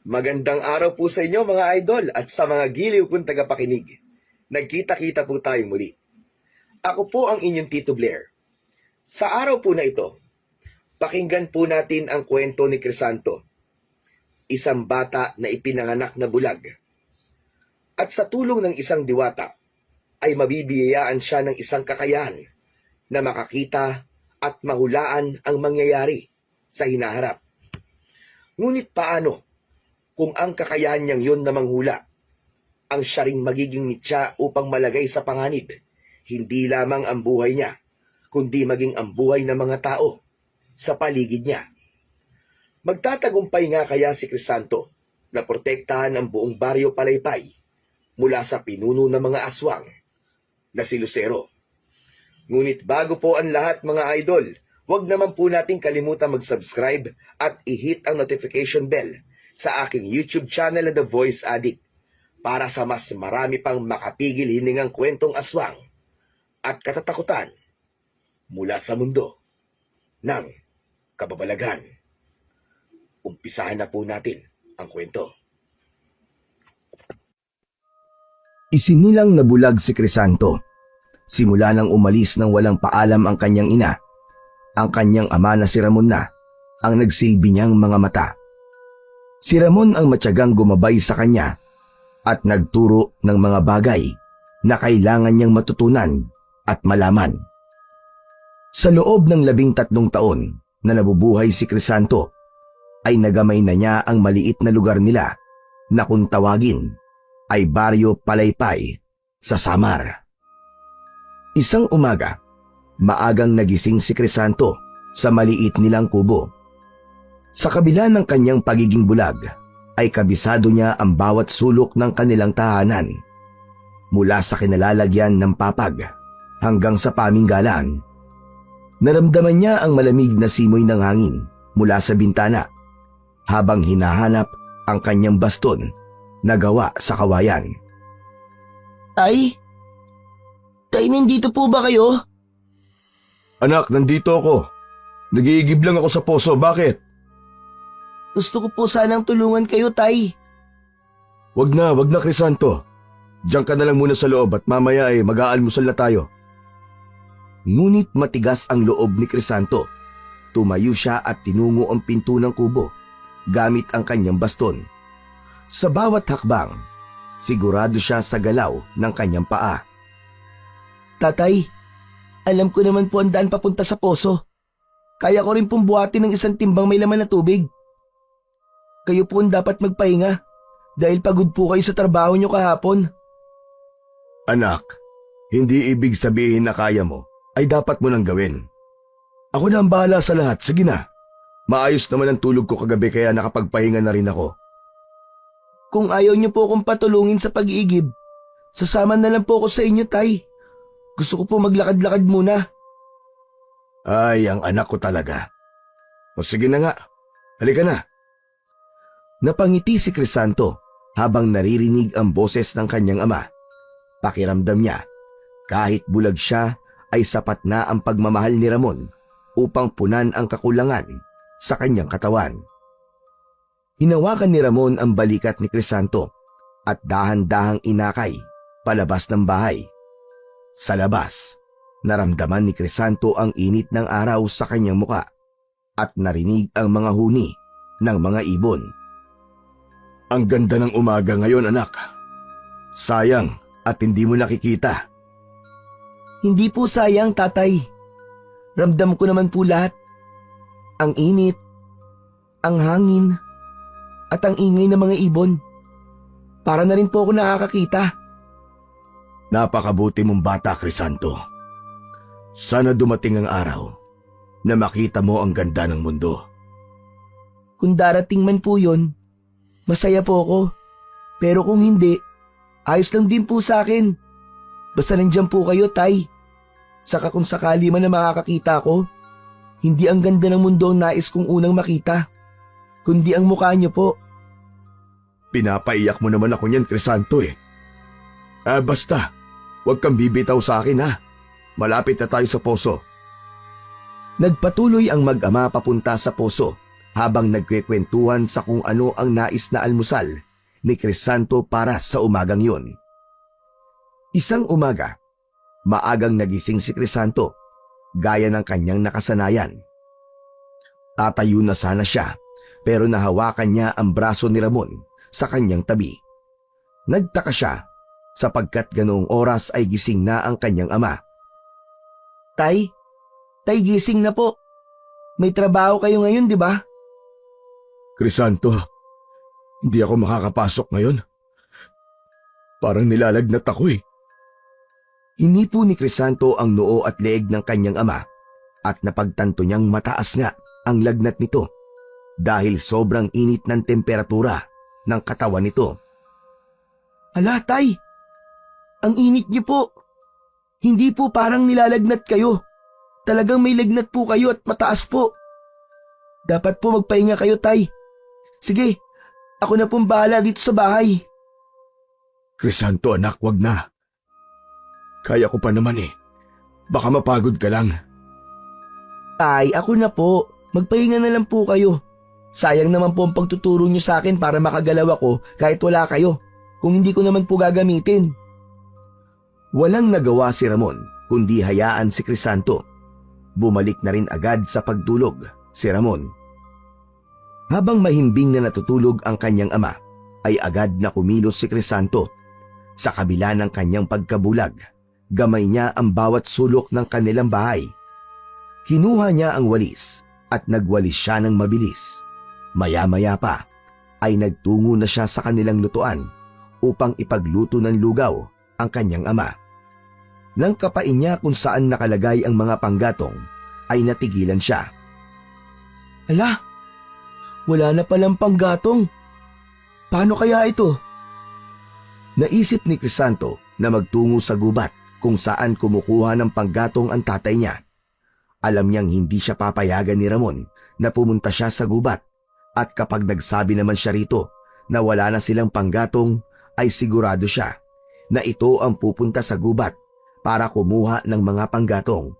Magandang araw po sa inyo mga idol at sa mga giliw kong tagapakinig. Nagkita-kita po tayong muli. Ako po ang inyong Tito Blair. Sa araw po na ito, pakinggan po natin ang kwento ni Crisanto, isang bata na ipinanganak na bulag. At sa tulong ng isang diwata, ay mabibiyayaan siya ng isang kakayahan na makakita at mahulaan ang mangyayari sa hinaharap. Ngunit paano kung ang kakayahan niyang yun na manghula ang siya ring magiging mitya upang malagay sa panganib, hindi lamang ang buhay niya, kundi maging ang buhay ng mga tao sa paligid niya. Magtatagumpay nga kaya si Crisanto na protektahan ang buong baryo Palaypay mula sa pinuno ng mga aswang na si Lucero. Ngunit bago po ang lahat mga idol, huwag naman po nating kalimutan mag-subscribe at i-hit ang notification bell sa aking YouTube channel na The Voice Addict para sa mas marami pang makapigil hiningang kwentong aswang at katatakutan mula sa mundo ng kababalaghan. Umpisahan na po natin ang kwento. Isinilang na bulag si Crisanto. Simula nang umalis nang walang paalam ang kanyang ina, ang kanyang ama na si Ramon na ang nagsilbi niyang mga mata. Si Ramon ang matyagang gumabay sa kanya at nagturo ng mga bagay na kailangan niyang matutunan at malaman. Sa loob ng 13 taon na nabubuhay si Crisanto, ay nagamay na niya ang maliit na lugar nila na kung tawagin ay Baryo Palaypay sa Samar. Isang umaga, maagang nagising si Crisanto sa maliit nilang kubo. Sa kabila ng kanyang pagiging bulag, ay kabisado niya ang bawat sulok ng kanilang tahanan. Mula sa kinalalagyan ng papag hanggang sa paminggalan. Naramdaman niya ang malamig na simoy ng hangin mula sa bintana habang hinahanap ang kanyang baston na gawa sa kawayan. Tay? Tay, nandito po ba kayo? Anak, nandito ako. Nag-iigib lang ako sa poso. Bakit? Gusto ko po sanang tulungan kayo, Tay. Wag na, Crisanto. Diyan ka na lang muna sa loob at mamaya ay mag-aalmusal na tayo. Ngunit matigas ang loob ni Crisanto. Tumayo siya at tinungo ang pinto ng kubo gamit ang kanyang baston. Sa bawat hakbang, sigurado siya sa galaw ng kanyang paa. Tatay, alam ko naman po ang daan papunta sa poso. Kaya ko rin pong buhatin ng isang timbang may laman na tubig. Kayo po ang dapat magpahinga dahil pagod po kayo sa trabaho niyo kahapon. Anak, hindi ibig sabihin na kaya mo ay dapat mo nang gawin. Ako na ang bahala sa lahat. Sige na. Maayos naman ang tulog ko kagabi kaya nakapagpahinga na rin ako. Kung ayaw niyo po akong patulungin sa pag-iigib, sasama na lang po ako sa inyo, Tay. Gusto ko po maglakad-lakad muna. Ay, ang anak ko talaga. O sige na nga. Halika na. Napangiti si Crisanto habang naririnig ang boses ng kanyang ama. Pakiramdam niya, kahit bulag siya ay sapat na ang pagmamahal ni Ramon upang punan ang kakulangan sa kanyang katawan. Hinawakan ni Ramon ang balikat ni Crisanto at dahan-dahang inakay palabas ng bahay. Sa labas, naramdaman ni Crisanto ang init ng araw sa kanyang muka at narinig ang mga huni ng mga ibon. Ang ganda ng umaga ngayon, anak. Sayang at hindi mo nakikita. Hindi po sayang, Tatay. Ramdam ko naman po lahat. Ang init, ang hangin, at ang ingay ng mga ibon. Para na rin po ako nakakakita. Napakabuti mong bata, Crisanto. Sana dumating ang araw na makita mo ang ganda ng mundo. Kung darating man po yun, masaya po ako. Pero kung hindi, ayos lang din po sa akin. Basta nandiyan po kayo, Tay. Saka kung sakali man na makakakita ko, hindi ang ganda ng mundo ang nais kong unang makita, kundi ang mukha niyo po. Pinapaiyak mo naman ako niyan, Crisanto eh. Basta, huwag kang bibitaw sa akin ha. Malapit na tayo sa poso. Nagpatuloy ang mag-ama papunta sa poso habang nagkwekwentuhan sa kung ano ang nais na almusal ni Crisanto para sa umagang yun. Isang umaga, maagang nagising si Crisanto gaya ng kanyang nakasanayan. Tatayo na sana siya pero nahawakan niya ang braso ni Ramon sa kanyang tabi. Nagtaka siya sapagkat ganoong oras ay gising na ang kanyang ama. Tay, gising na po. May trabaho kayo ngayon, di ba? Crisanto, hindi ako makakapasok ngayon. Parang nilalagnat ako eh. Hinipo ni Crisanto ang noo at leeg ng kanyang ama at napagtanto niyang mataas nga ang lagnat nito dahil sobrang init ng temperatura ng katawan nito. Hala, Tay. Ang init niyo po. Hindi po parang nilalagnat kayo. Talagang may lagnat po kayo at mataas po. Dapat po magpahinga kayo, Tay. Sige, ako na pong bahala dito sa bahay. Crisanto anak, wag na. Kaya ko pa naman eh. Baka mapagod ka lang. Tay, ako na po. Magpahinga na lang po kayo. Sayang naman po ang pagtuturo niyo sa akin para makagalaw ako kahit wala kayo. Kung hindi ko naman po gagamitin. Walang nagawa si Ramon kundi hayaan si Crisanto. Bumalik na rin agad sa pagtulog si Ramon. Habang mahimbing na natutulog ang kanyang ama, ay agad na kumilos si Crisanto. Sa kabila ng kanyang pagkabulag, gamay niya ang bawat sulok ng kanilang bahay. Kinuha niya ang walis at nagwalis siya ng mabilis. Maya-maya pa ay nagtungo na siya sa kanilang lutuan upang ipagluto ng lugaw ang kanyang ama. Nang kapain niya kung saan nakalagay ang mga panggatong, ay natigilan siya. Hala, wala na palang panggatong. Paano kaya ito? Naisip ni Crisanto na magtungo sa gubat kung saan kumukuha ng panggatong ang tatay niya. Alam niyang hindi siya papayagan ni Ramon na pumunta siya sa gubat at kapag nagsabi naman siya rito na wala na silang panggatong ay sigurado siya na ito ang pupunta sa gubat para kumuha ng mga panggatong.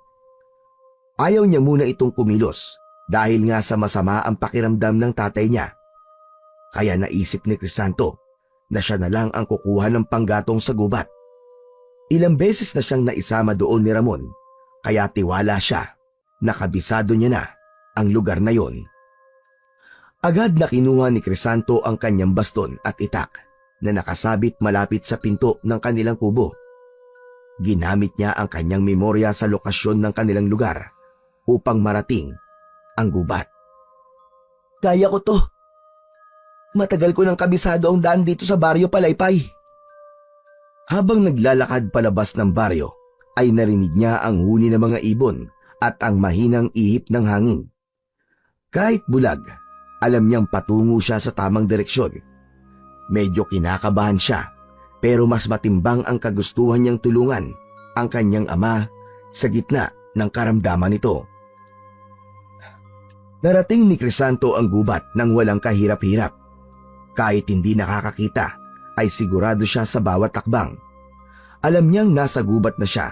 Ayaw niya muna itong kumilos dahil nga sa masama ang pakiramdam ng tatay niya. Kaya naisip ni Crisanto na siya na lang ang kukuha ng panggatong sa gubat. Ilang beses na siyang naisama doon ni Ramon kaya tiwala siya na kabisado niya na ang lugar na yon. Agad na kinuha ni Crisanto ang kanyang baston at itak na nakasabit malapit sa pinto ng kanilang kubo. Ginamit niya ang kanyang memorya sa lokasyon ng kanilang lugar upang marating ang gubat. Kaya ko to. Matagal ko nang kabisado ang daan dito sa baryo Palaypay. Habang naglalakad palabas ng baryo, ay narinig niya ang huni ng mga ibon at ang mahinang ihip ng hangin. Kahit bulag, alam niyang patungo siya sa tamang direksyon. Medyo kinakabahan siya, pero mas matimbang ang kagustuhan niyang tulungan ang kanyang ama sa gitna ng karamdaman nito. Narating ni Crisanto ang gubat nang walang kahirap-hirap. Kahit hindi nakakakita, ay sigurado siya sa bawat takbang. Alam niyang nasa gubat na siya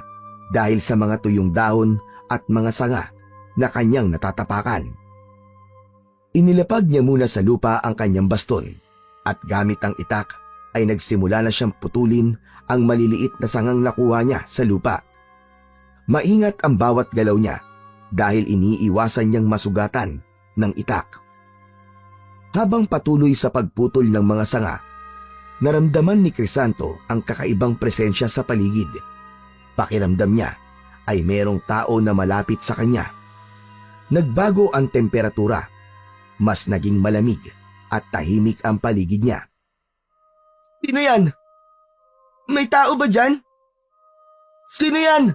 dahil sa mga tuyong dahon at mga sanga na kanyang natatapakan. Inilapag niya muna sa lupa ang kanyang baston at gamit ang itak ay nagsimula na siyang putulin ang maliliit na sangang nakuha niya sa lupa. Maingat ang bawat galaw niya dahil iniiwasan niyang masugatan ng itak. Habang patuloy sa pagputol ng mga sanga, naramdaman ni Crisanto ang kakaibang presensya sa paligid. Pakiramdam niya ay merong tao na malapit sa kanya. Nagbago ang temperatura, mas naging malamig at tahimik ang paligid niya. Sino yan? May tao ba dyan? Sino yan?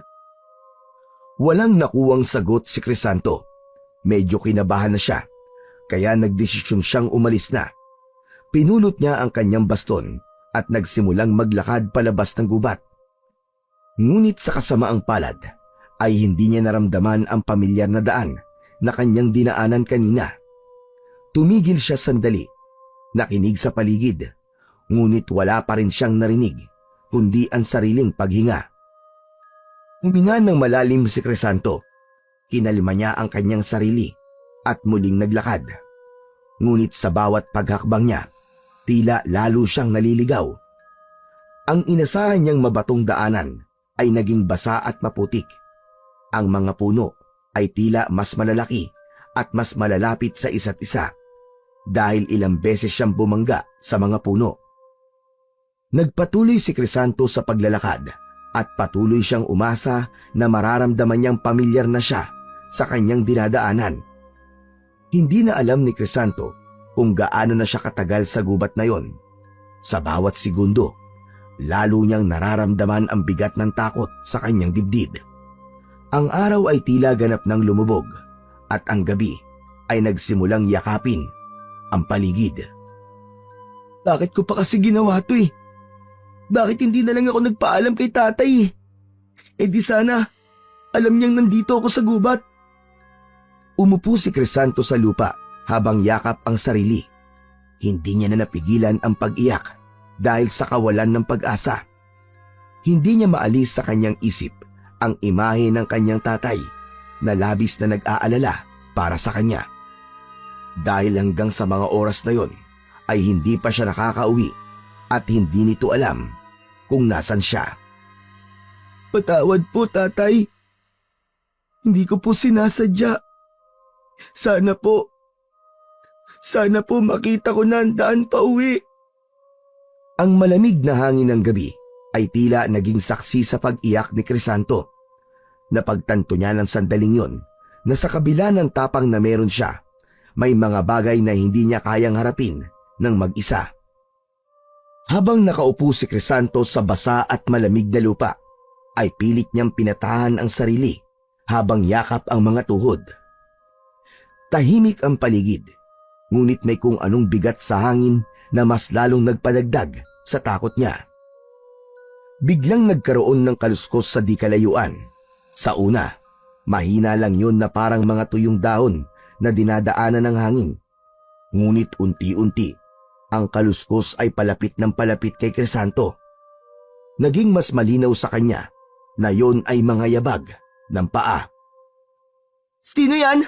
Walang nakuwang sagot si Crisanto. Medyo kinabahan na siya, kaya nagdesisyon siyang umalis na. Pinulot niya ang kanyang baston at nagsimulang maglakad palabas ng gubat. Ngunit sa kasamaang palad ay hindi niya naramdaman ang pamilyar na daan na kanyang dinaanan kanina. Tumigil siya sandali, nakinig sa paligid, ngunit wala pa rin siyang narinig, kundi ang sariling paghinga. Huminga ng malalim si Crisanto. Kinalma niya ang kanyang sarili at muling naglakad. Ngunit sa bawat paghakbang niya, tila lalo siyang naliligaw. Ang inasahan niyang mabatong daanan ay naging basa at maputik. Ang mga puno ay tila mas malalaki at mas malalapit sa isa't isa dahil ilang beses siyang bumangga sa mga puno. Nagpatuloy si Crisanto sa paglalakad at patuloy siyang umasa na mararamdaman niyang pamilyar na siya sa kanyang dinadaanan. Hindi na alam ni Crisanto kung gaano na siya katagal sa gubat na yon. Sa bawat segundo, lalo niyang nararamdaman ang bigat ng takot sa kanyang dibdib. Ang araw ay tila ganap ng lumubog at ang gabi ay nagsimulang yakapin ang paligid. Bakit ko pa kasi ginawa to eh? Bakit hindi na lang ako nagpaalam kay tatay eh? Eh di sana, alam niyang nandito ako sa gubat. Umupo si Crisanto sa lupa habang yakap ang sarili. Hindi niya na napigilan ang pag-iyak dahil sa kawalan ng pag-asa. Hindi niya maalis sa kanyang isip ang imahe ng kanyang tatay na labis na nag-aalala para sa kanya. Dahil hanggang sa mga oras na yon ay hindi pa siya nakakauwi at hindi nito alam kung nasan siya. Patawad po, tatay. Hindi ko po sinasadya. Sana po makita ko na ang daan pa uwi. Ang malamig na hangin ng gabi ay tila naging saksi sa pag-iyak ni Crisanto. Napagtanto niya ng sandaling yon na sa kabila ng tapang na meron siya, may mga bagay na hindi niya kayang harapin ng mag-isa. Habang nakaupo si Crisanto sa basa at malamig na lupa, ay pilit niyang pinatahan ang sarili habang yakap ang mga tuhod. Tahimik ang paligid, ngunit may kung anong bigat sa hangin na mas lalong nagpadagdag sa takot niya. Biglang nagkaroon ng kaluskos sa di kalayuan. Sa una, mahina lang yun na parang mga tuyong dahon na dinadaanan ng hangin. Ngunit unti-unti, ang kaluskos ay palapit ng palapit kay Crisanto. Naging mas malinaw sa kanya na yon ay mga yabag ng paa. Sino yan?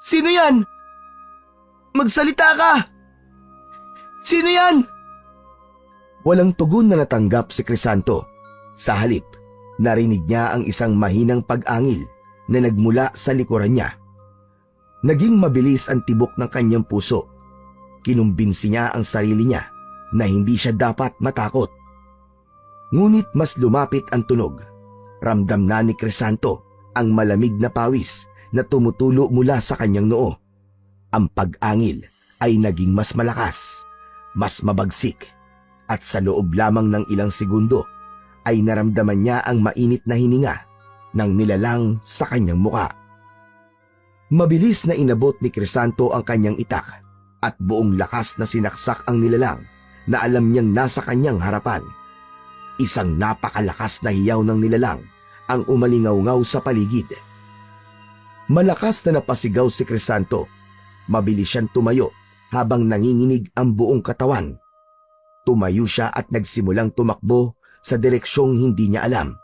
Sino yan? Magsalita ka! Sino yan? Walang tugon na natanggap si Crisanto. Sa halip, narinig niya ang isang mahinang pag-angil na nagmula sa likuran niya. Naging mabilis ang tibok ng kanyang puso. Kinumbinsi niya ang sarili niya na hindi siya dapat matakot. Ngunit mas lumapit ang tunog. Ramdam na ni Crisanto ang malamig na pawis na tumutulo mula sa kanyang noo. Ang pag-angil ay naging mas malakas, mas mabagsik, at sa loob lamang ng ilang segundo ay naramdaman niya ang mainit na hininga ng nilalang sa kanyang muka. Mabilis na inabot ni Crisanto ang kanyang itak at buong lakas na sinaksak ang nilalang na alam niyang nasa kanyang harapan. Isang napakalakas na hiyaw ng nilalang ang umalingaw-ngaw sa paligid. Malakas na napasigaw si Crisanto. Mabilis siyang tumayo habang nanginginig ang buong katawan. Tumayo siya at nagsimulang tumakbo sa direksyong hindi niya alam.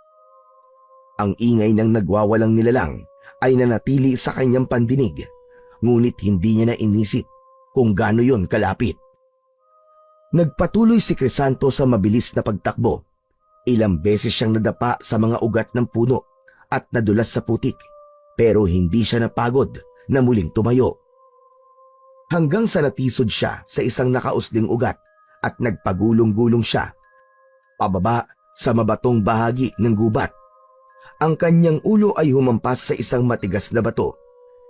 Ang ingay ng nagwawalang nilalang ay nanatili sa kanyang pandinig, ngunit hindi niya na inisip kung gaano yon kalapit. Nagpatuloy si Crisanto sa mabilis na pagtakbo. Ilang beses siyang nadapa sa mga ugat ng puno at nadulas sa putik, pero hindi siya napagod na muling tumayo. Hanggang sa natisod siya sa isang nakausling ugat at nagpagulong-gulong siya pababa sa mabatong bahagi ng gubat. Ang kanyang ulo ay humampas sa isang matigas na bato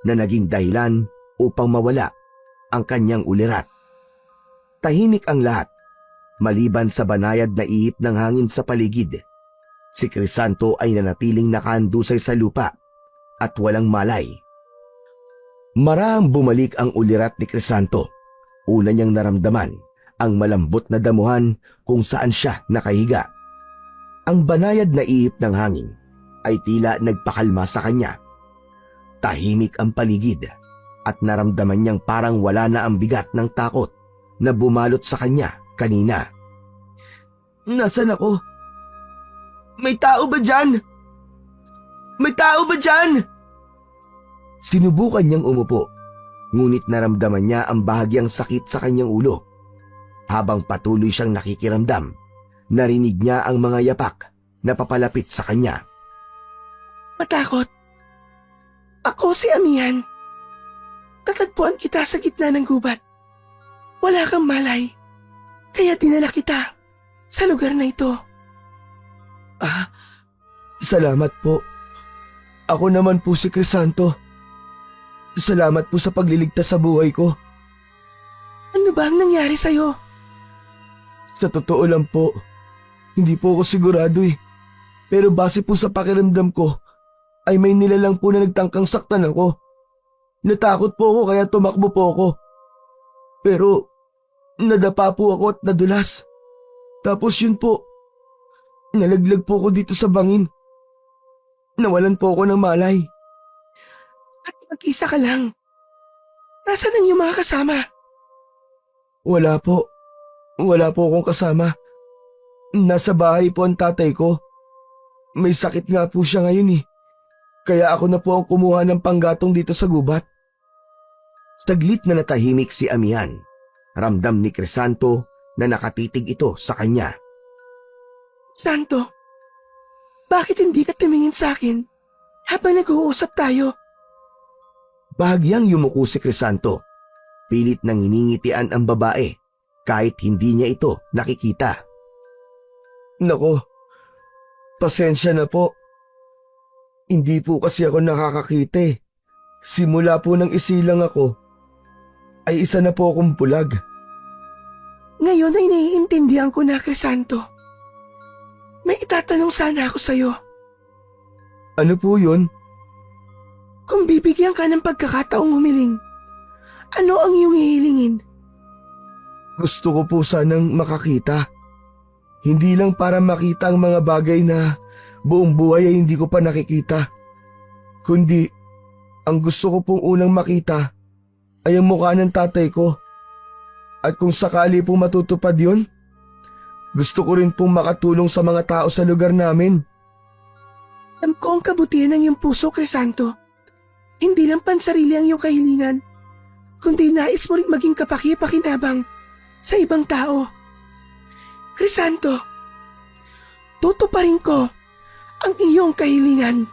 na naging dahilan upang mawala ang kanyang ulirat. Tahimik ang lahat, maliban sa banayad na ihip ng hangin sa paligid. Si Crisanto ay nanatiling nakahandusay sa lupa at walang malay. Marahang bumalik ang ulirat ni Crisanto. Una niyang naramdaman ang malambot na damuhan kung saan siya nakahiga. Ang banayad na ihip ng hangin ay tila nagpakalma sa kanya. Tahimik ang paligid at naramdaman niyang parang wala na ang bigat ng takot na bumalot sa kanya kanina. Nasaan ako? May tao ba dyan? May tao ba dyan? Sinubukan niyang umupo, ngunit naramdaman niya ang bahagyang sakit sa kanyang ulo. Habang patuloy siyang nakikiramdam, narinig niya ang mga yapak na papalapit sa kanya. Matakot. Ako si Amihan. Tatagpuan kita sa gitna ng gubat. Wala kang malay, kaya dinala kita sa lugar na ito. Salamat po. Ako naman po si Crisanto. Salamat po sa pagliligtas sa buhay ko. Ano ba ang nangyari sa'yo? Sa totoo lang po, hindi po ako sigurado eh. Pero base po sa pakiramdam ko, ay may nilalang po na nagtangkang saktan ako. Natakot po ako kaya tumakbo po ako. Pero nadapa po ako at nadulas. Tapos yun po, nalaglag po ako dito sa bangin. Nawalan po ako ng malay. At mag-isa ka lang. Nasaan ang iyong mga kasama? Wala po. Wala po akong kasama. Nasa bahay po ang tatay ko. May sakit nga po siya ngayon eh. Kaya ako na po ang kumuha ng panggatong dito sa gubat. Saglit na natahimik si Amihan. Ramdam ni Crisanto na nakatitig ito sa kanya. Santo, bakit hindi ka tumingin sa akin habang nag-uusap tayo? Bahagyang yumuko si Crisanto. Pilit nang iningitian ang babae kahit hindi niya ito nakikita. Nako, pasensya na po. Hindi po kasi ako nakakakita eh. Simula po nang isilang ako, ay isa na po akong bulag. Ngayon ay naiintindihan ko na, Crisanto. May itatanong sana ako sa'yo. Ano po yun? Kung bibigyan ka ng pagkakataong humiling, ano ang iyong hihilingin? Gusto ko po sanang makakita. Hindi lang para makita ang mga bagay na buong buhay ay hindi ko pa nakikita. Kundi, ang gusto ko pong unang makita ay ang mukha ng tatay ko. At kung sakali pong matutupad yun, gusto ko rin pong makatulong sa mga tao sa lugar namin. Alam ko ang kabutihan ng iyong puso, Crisanto. Hindi lang pansarili ang iyong kahilingan, kundi nais mo rin maging kapaki-pakinabang sa ibang tao. Crisanto, tutuparin ko ang iyong kahilingan.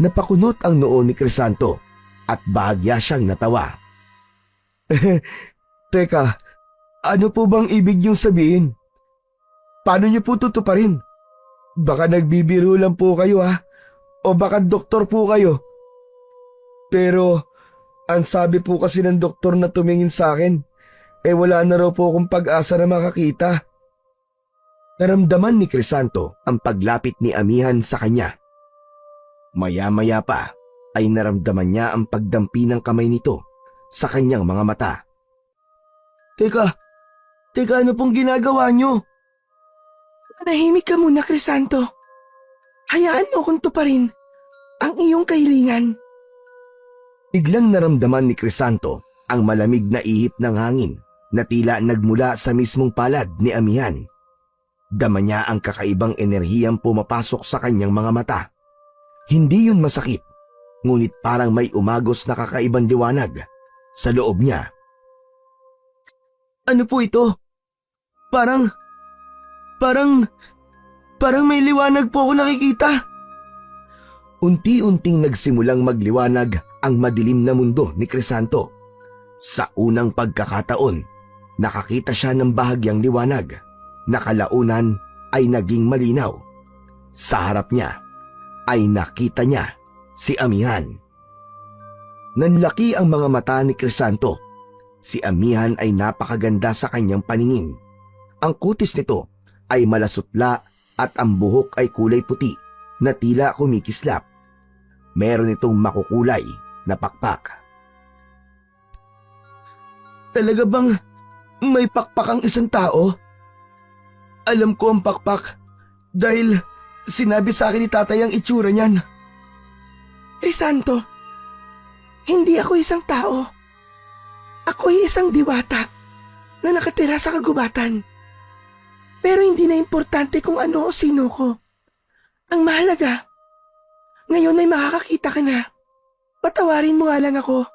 Napakunot ang noo ni Crisanto at bahagya siyang natawa. Teka, ano po bang ibig niyong sabihin? Paano niyo po tutuparin? Baka nagbibiro lang po kayo ha? O baka doktor po kayo? Pero, ang sabi po kasi ng doktor na tumingin sa akin, wala na raw po akong pag-asa na makakita. Naramdaman ni Crisanto ang paglapit ni Amihan sa kanya. Maya-maya pa ay naramdaman niya ang pagdampi ng kamay nito sa kanyang mga mata. Teka ano pong ginagawa niyo? Manahimik ka muna, Crisanto. Hayaan mo kung tuparin ang iyong kahilingan. Biglang naramdaman ni Crisanto ang malamig na ihip ng hangin na tila nagmula sa mismong palad ni Amihan. Dama niya ang kakaibang enerhiyang pumapasok sa kanyang mga mata. Hindi yun masakit, ngunit parang may umagos na kakaibang liwanag sa loob niya. Ano po ito? Parang may liwanag po ako nakikita. Unti-unting nagsimulang magliwanag ang madilim na mundo ni Crisanto. Sa unang pagkakataon, nakakita siya ng bahagyang liwanag na kalaunan ay naging malinaw. Sa harap niya ay nakita niya si Amihan. Nanlaki ang mga mata ni Crisanto. Si Amihan ay napakaganda sa kanyang paningin. Ang kutis nito ay malasutla at ang buhok ay kulay puti na tila kumikislap. Meron itong makukulay na pakpak. Talaga bang may pakpak ang isang tao? Alam ko ang pakpak dahil sinabi sa akin ni tatay ang itsura niyan. Crisanto, hindi ako isang tao. Ako'y isang diwata na nakatira sa kagubatan. Pero hindi na importante kung ano o sino ko. Ang mahalaga, ngayon ay makakakita ka na. Patawarin mo nga lang ako.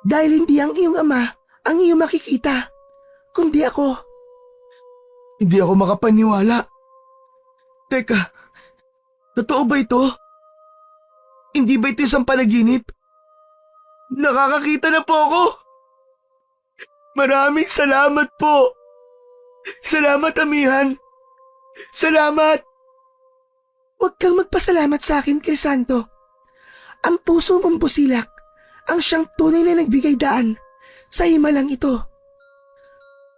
Dahil hindi ang iyong ama ang iyong makikita, kundi ako. Hindi ako makapaniwala. Teka, totoo ba ito? Hindi ba ito isang panaginip? Nakakakita na po ako! Maraming salamat po! Salamat, amihan! Salamat! Huwag kang magpasalamat sa akin, Crisanto. Ang puso mong busilak ang siyang tunay na nagbigay daan sa himalang ito.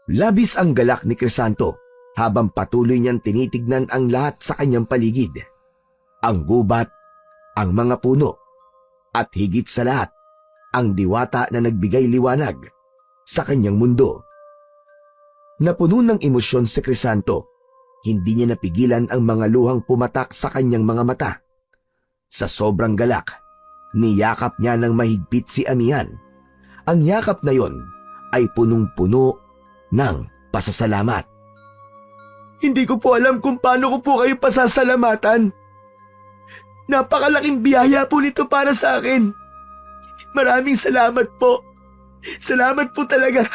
Labis ang galak ni Crisanto habang patuloy niyang tinitignan ang lahat sa kanyang paligid. Ang gubat, ang mga puno, at higit sa lahat, ang diwata na nagbigay liwanag sa kanyang mundo. Napuno ng emosyon si Crisanto, hindi niya napigilan ang mga luhang pumatak sa kanyang mga mata. Sa sobrang galak, niyakap niya ng mahigpit si amihan. Ang yakap na yon ay punong-puno ng pasasalamat. Hindi ko po alam kung paano ko po kayo pasasalamatan. Napakalaking biyaya po nito para sa akin. Maraming salamat po. Salamat po talaga.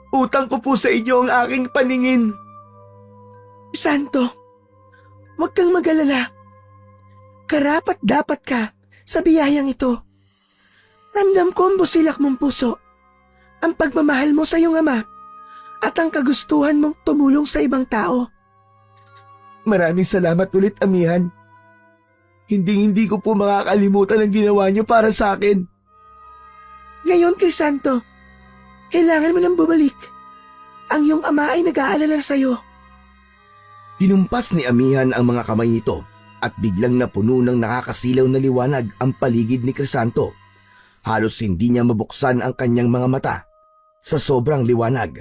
Utang ko po sa inyo ang aking paningin. Santo, huwag kang mag-alala. Karapat dapat ka sa biyayang ito. Ramdam ko ang busilak mong puso, ang pagmamahal mo sa iyong ama, at ang kagustuhan mong tumulong sa ibang tao. Maraming salamat ulit, amihan. Hindi ko po makakalimutan ang ginawa niyo para sa akin. Ngayon, Crisanto, kailangan mo nang bumalik. Ang iyong ama ay nag-aalala sa iyo. Hinumpas ni amihan ang mga kamay nito at biglang napuno ng nakakasilaw na liwanag ang paligid ni Crisanto. Halos hindi niya mabuksan ang kanyang mga mata sa sobrang liwanag.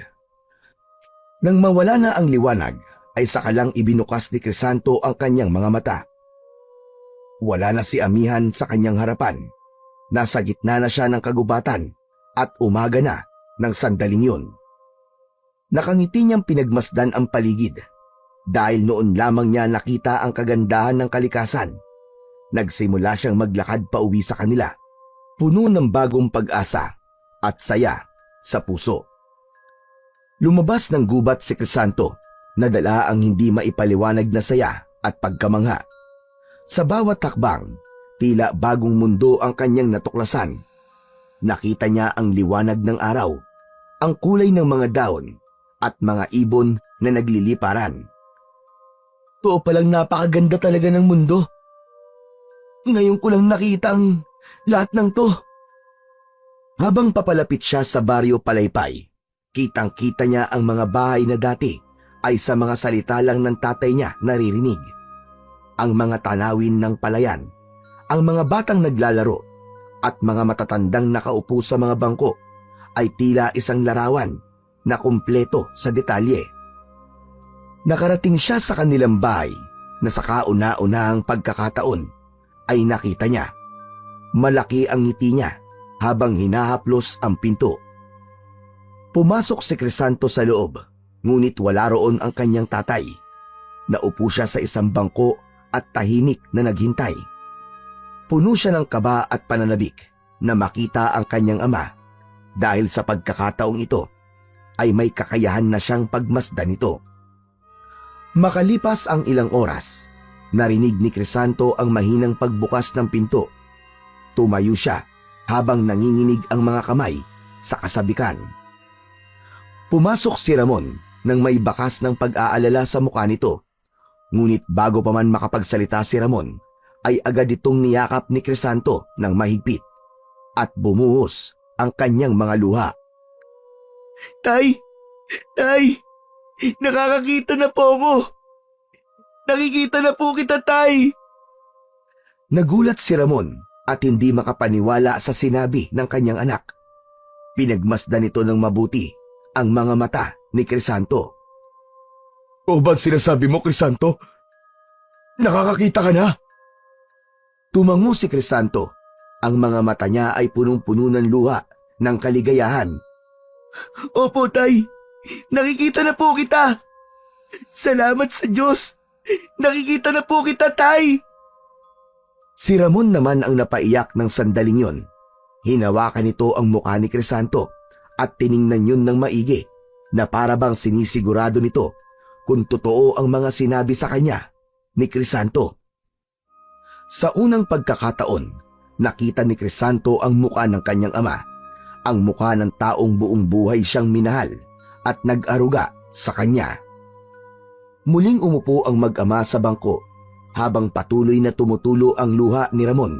Nang mawala na ang liwanag, ay sakalang ibinukas ni Crisanto ang kanyang mga mata. Wala na si amihan sa kanyang harapan. Nasa gitna na siya ng kagubatan at umaga na ng sandaling yun. Nakangiti niyang pinagmasdan ang paligid dahil noon lamang niya nakita ang kagandahan ng kalikasan. Nagsimula siyang maglakad pa uwi sa kanila, puno ng bagong pag-asa at saya sa puso. Lumabas ng gubat si Crisanto, nadala ang hindi maipaliwanag na saya at pagkamangha. Sa bawat takbang, tila bagong mundo ang kanyang natuklasan. Nakita niya ang liwanag ng araw, ang kulay ng mga daon at mga ibon na nagliliparan. Totoo palang napakaganda talaga ng mundo. Ngayon ko lang nakita ang lahat ng to. Habang papalapit siya sa baryo Palaypay, kitang-kita niya ang mga bahay na dati ay sa mga salita lang ng tatay niya naririnig. Ang mga tanawin ng palayan, ang mga batang naglalaro, at mga matatandang nakaupo sa mga bangko ay tila isang larawan na kumpleto sa detalye. Nakarating siya sa kanilang bahay na sa kauna-unahang pagkakataon ay nakita niya. Malaki ang ngiti niya habang hinahaplos ang pinto. Pumasok si Crisanto sa loob, ngunit wala roon ang kanyang tatay. Naupo siya sa isang bangko at tahimik na naghintay. Puno siya ng kaba at pananabik na makita ang kanyang ama dahil sa pagkakataong ito ay may kakayahan na siyang pagmasdan ito. Makalipas ang ilang oras, narinig ni Crisanto ang mahinang pagbukas ng pinto. Tumayo siya habang nanginginig ang mga kamay sa kasabikan. Pumasok si Ramon nang may bakas ng pag-aalala sa mukha nito. Ngunit bago pa man makapagsalita si Ramon, ay agad itong niyakap ni Crisanto ng mahigpit at bumuhos ang kanyang mga luha. Tay! Tay! Nakakakita na po ako! Nakikita na po kita, Tay! Nagulat si Ramon at hindi makapaniwala sa sinabi ng kanyang anak. Pinagmasdan nito ng mabuti ang mga mata ni Crisanto. O ba't sinasabi mo, Crisanto? Nakakakita ka na? Tumango si Crisanto. Ang mga mata niya ay punong-puno ng luha ng kaligayahan. Opo, Tay. Nakikita na po kita. Salamat sa Diyos. Nakikita na po kita, Tay. Si Ramon naman ang napaiyak ng sandaling yon. Hinawakan nito ang mukha ni Crisanto at tiningnan yun ng maigi na para bang sinisigurado nito kung totoo ang mga sinabi sa kanya ni Crisanto. Sa unang pagkakataon, nakita ni Crisanto ang mukha ng kanyang ama, ang mukha ng taong buong buhay siyang minahal at nag-aruga sa kanya. Muling umupo ang mag-ama sa bangko habang patuloy na tumutulo ang luha ni Ramon.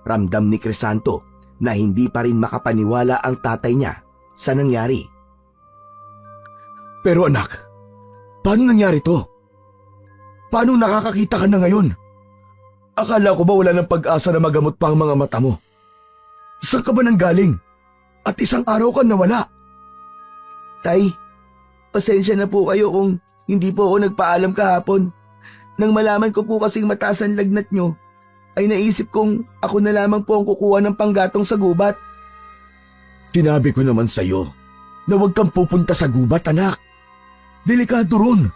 Ramdam ni Crisanto na hindi pa rin makapaniwala ang tatay niya sa nangyari. Pero anak, paano nangyari to? Paano nakakakita ka na ngayon? Akala ko ba wala ng pag-asa na magamot pa ang mga mata mo? Saan ka ba nanggaling? At isang araw ka nawala. Tay, pasensya na po kayo kung hindi po ako nagpaalam kahapon. Nang malaman ko po kasing mataas ang lagnat nyo, ay naisip kong ako na lamang po ang kukuha ng panggatong sa gubat. Sinabi ko naman sa'yo na huwag kang pupunta sa gubat, anak. Delikado ron,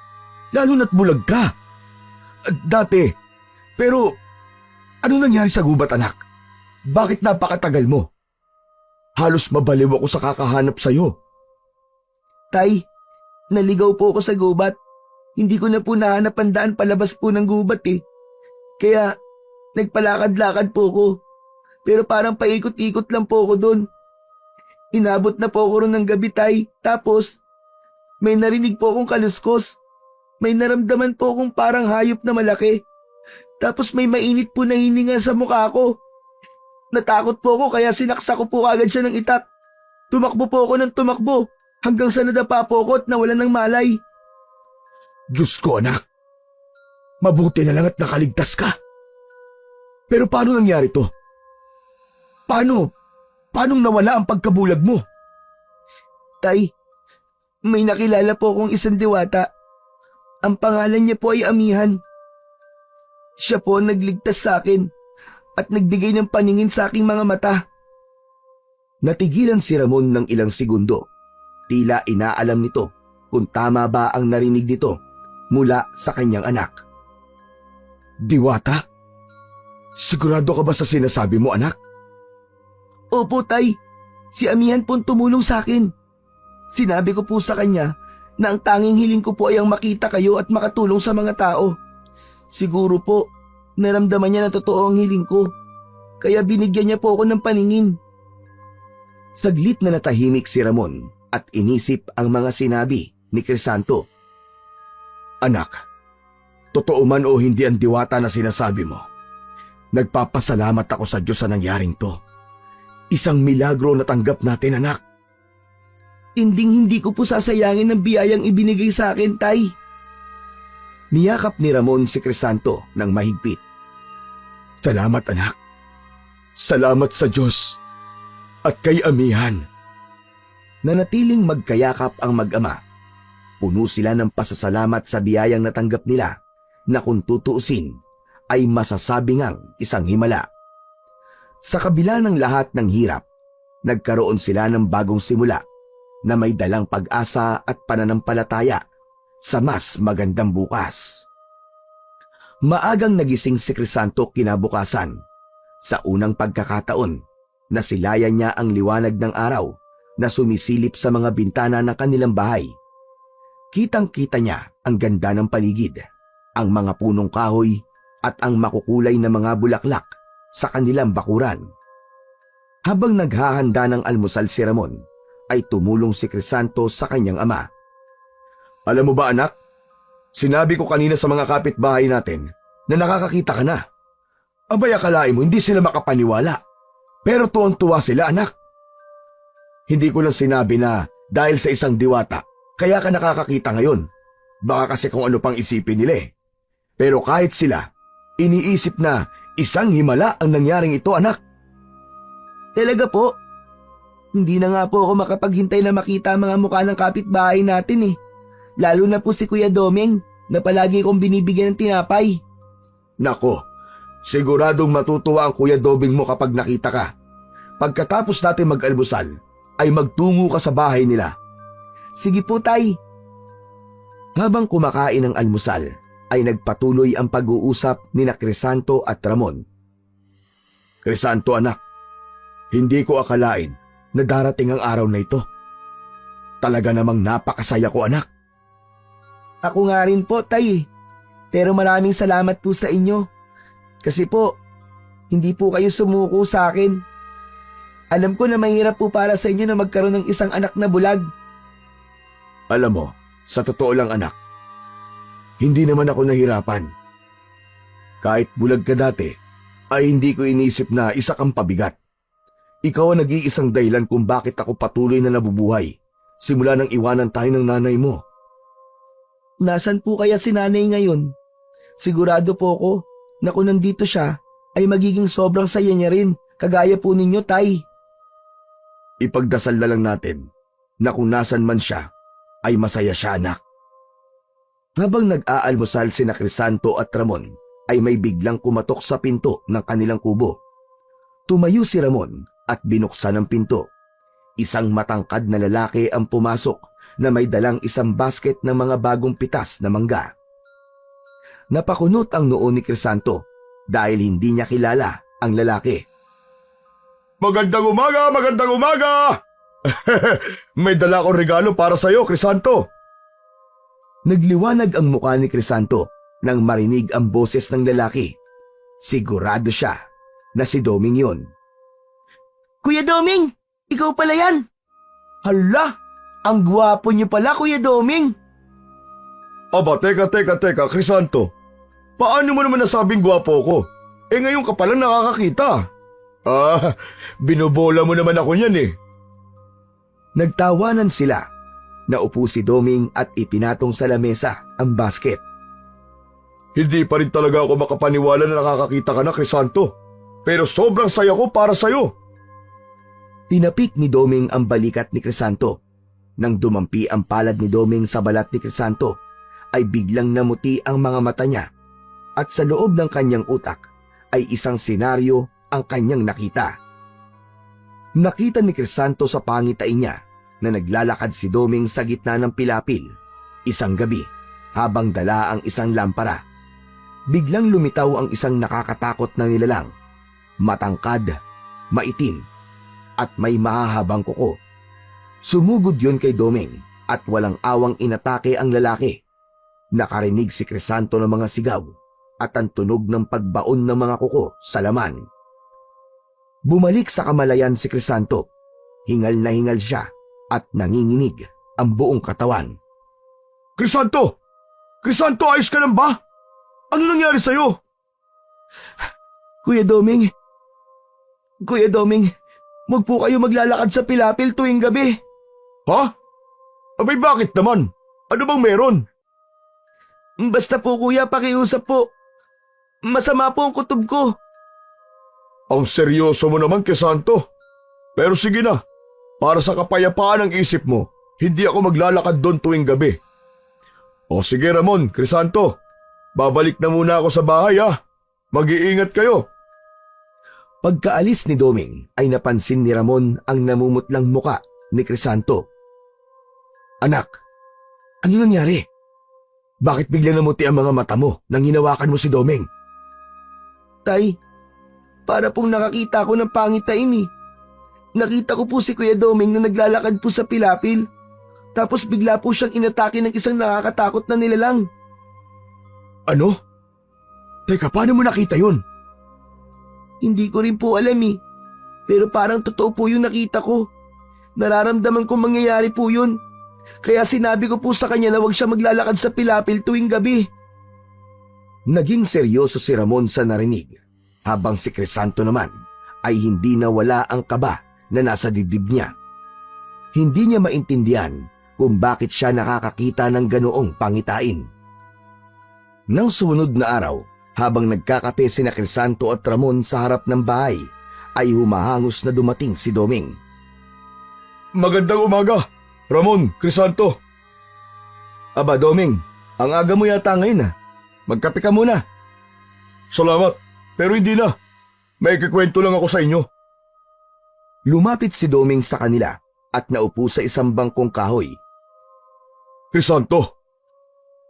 lalo na't bulag ka. Dati, pero ano nangyari sa gubat, anak? Bakit napakatagal mo? Halos mabaliw ako sa kakahanap sa'yo. Tay, naligaw po ako sa gubat. Hindi ko na po nahanap ang daan palabas po ng gubat eh. Kaya nagpalakad-lakad po ko. Pero parang paikot-ikot lang po ako doon. Inabot na po ako ron ng gabi, tay. Tapos, may narinig po akong kaluskos. May naramdaman po akong parang hayop na malaki. Tapos may mainit po na hininga sa mukha ko. Natakot po ako kaya sinaksa ko po agad siya ng itak. Tumakbo po ako ng tumakbo hanggang sa nadapa po ako at nawalan ng malay. Diyos ko, anak. Mabuti na lang at nakaligtas ka. Pero paano nangyari to? Paano nawala ang pagkabulag mo? Tay, may nakilala po akong isang diwata. Ang pangalan niya po ay Amihan. Siya po ang nagligtas sa akin at nagbigay ng paningin sa aking mga mata. Natigilan si Ramon ng ilang segundo. Tila inaalam nito kung tama ba ang narinig nito mula sa kanyang anak. Diwata? Sigurado ka ba sa sinasabi mo, anak? Opo, tay. Si Amihan po ang tumulong sa akin. Sinabi ko po sa kanya na ang tanging hiling ko po ay ang makita kayo at makatulong sa mga tao. Siguro po, naramdaman niya na totoo ang hiling ko. Kaya binigyan niya po ako ng paningin. Saglit na natahimik si Ramon at inisip ang mga sinabi ni Crisanto. Anak, totoo man o hindi ang diwata na sinasabi mo, nagpapasalamat ako sa Diyos sa nangyaring to. Isang milagro na tanggap natin, anak. Hindi ko po sasayangin ang biyayang ibinigay sa akin, tay. Niyakap ni Ramon si Crisanto ng mahigpit. Salamat, anak. Salamat sa Diyos at kay Amihan. Nanatiling magkayakap ang mag-ama. Puno sila ng pasasalamat sa biyayang natanggap nila na kung tutuusin ay masasabi ngang isang himala. Sa kabila ng lahat ng hirap, nagkaroon sila ng bagong simula na may dalang pag-asa at pananampalataya sa mas magandang bukas. Maagang nagising si Crisanto kinabukasan. Sa unang pagkakataon, nasilayan niya ang liwanag ng araw na sumisilip sa mga bintana ng kanilang bahay. Kitang-kita niya ang ganda ng paligid, ang mga punong kahoy at ang makukulay na mga bulaklak sa kanilang bakuran. Habang naghahanda ng almusal si Ramon, ay tumulong si Crisanto sa kanyang ama. Alam mo ba, anak? Sinabi ko kanina sa mga kapitbahay natin na nakakakita ka na. Abay, akalain mo hindi sila makapaniwala. Pero tuwang-tuwa sila, anak. Hindi ko lang sinabi na dahil sa isang diwata, kaya ka nakakakita ngayon. Baka kasi kung ano pang isipin nila eh. Pero kahit sila, iniisip na isang himala ang nangyaring ito, anak. Talaga po? Hindi na nga po ako makapaghintay na makita ang mga mukha ng kapitbahay natin eh. Lalo na po si Kuya Domeng na palagi kong binibigyan ng tinapay. Nako, siguradong matutuwa ang Kuya Domeng mo kapag nakita ka. Pagkatapos natin mag-almusal, ay magtungo ka sa bahay nila. Sige po, tay. Habang kumakain ng almusal, ay nagpatuloy ang pag-uusap ni Crisanto at Ramon. Crisanto, anak, Hindi ko akalain na darating ang araw na ito. Talaga namang napakasaya ko, anak. Ako nga rin po, Tay. Pero maraming salamat po sa inyo. Kasi po, hindi po kayo sumuko sa akin. Alam ko na mahirap po para sa inyo na magkaroon ng isang anak na bulag. Alam mo, sa totoo lang anak, hindi naman ako nahirapan. Kahit bulag ka dati, ay hindi ko inisip na isa kang pabigat. Ikaw ang nag-iisang dahilan kung bakit ako patuloy na nabubuhay simula nang iwanan tayo ng nanay mo. Nasaan po kaya si nanay ngayon? Sigurado po ako na kung nandito siya ay magiging sobrang saya niya rin, kagaya po ninyo, Tay. Ipagdasal na lang natin na kung nasan man siya, ay masaya siya, anak. Habang nag-aalmusal sina Crisanto at Ramon, ay may biglang kumatok sa pinto ng kanilang kubo. Tumayo si Ramon at binuksan ang pinto. Isang matangkad na lalaki ang pumasok na may dalang isang basket ng mga bagong pitas na mangga. Napakunot ang noo ni Crisanto dahil hindi niya kilala ang lalaki. Magandang umaga! Magandang umaga! May dala akong regalo para sa iyo, Crisanto. Nagliwanag ang mukha ni Crisanto nang marinig ang boses ng lalaki. Sigurado siya na si Doming yun. Kuya Doming, ikaw pala yan. Hala, ang gwapo niyo pala, Kuya Doming. Aba, teka, Crisanto. Paano mo naman nasabing gwapo ko? Ngayon ka palang nakakakita. Binobola mo naman ako niyan eh. Nagtawanan sila. Naupo si Doming at ipinatong sa lamesa ang basket. Hindi pa rin talaga ako makapaniwala na nakakakita ka na, Crisanto. Pero sobrang saya ko para sa'yo. Tinapik ni Doming ang balikat ni Crisanto. Nang dumampi ang palad ni Doming sa balat ni Crisanto, ay biglang namuti ang mga mata niya. At sa loob ng kanyang utak ay isang senaryo ang kanyang nakita. Nakita ni Crisanto sa pangitain niya na naglalakad si Doming sa gitna ng pilapil, isang gabi, habang dala ang isang lampara. Biglang lumitaw ang isang nakakatakot na nilalang, matangkad, maitim, at may mahahabang kuko. Sumugod yun kay Doming at walang awang inatake ang lalaki. Nakarinig si Crisanto ng mga sigaw at ang tunog ng pagbaon ng mga kuko sa laman. Bumalik sa kamalayan si Crisanto. Hingal na hingal siya at nanginginig ang buong katawan. Crisanto! Crisanto, ayos ka lang ba? Ano nangyari sa'yo? Kuya Doming, wag po kayo maglalakad sa pilapil tuwing gabi. Ha? Abay bakit naman? Ano bang meron? Basta po kuya, pakiusap po. Masama po ang kutob ko. Ang seryoso mo naman, Crisanto. Pero sige na, para sa kapayapaan ng isip mo, hindi ako maglalakad doon tuwing gabi. O sige Ramon, Crisanto, babalik na muna ako sa bahay ha. Mag-iingat kayo. Pagkaalis ni Doming ay napansin ni Ramon ang namumutlang muka ni Crisanto. Anak, ano nangyari? Bakit biglang namuti ang mga mata mo nang hinawakan mo si Doming? Tay, para pong nakakita ko ng pangitain eh. Nakita ko po si Kuya Doming na naglalakad po sa pilapil. Tapos bigla po siyang inatake ng isang nakakatakot na nilalang. Ano? Teka, paano mo nakita yun? Hindi ko rin po alam eh. Pero parang totoo po yung nakita ko. Nararamdaman kong mangyayari po yun. Kaya sinabi ko po sa kanya na huwag siya maglalakad sa pilapil tuwing gabi. Naging seryoso si Ramon sa narinig, habang si Crisanto naman ay hindi nawala ang kaba na nasa dibdib niya. Hindi niya maintindihan kung bakit siya nakakakita ng ganoong pangitain. Nang sumunod na araw, habang nagkakape sina Crisanto at Ramon sa harap ng bahay, ay humahangos na dumating si Doming. Magandang umaga, Ramon, Crisanto. Aba Doming, ang aga mo yata ngayon ah. Magkape ka muna. Salamat, pero hindi na. May kikwento lang ako sa inyo. Lumapit si Doming sa kanila at naupo sa isang bangkong kahoy. Crisanto,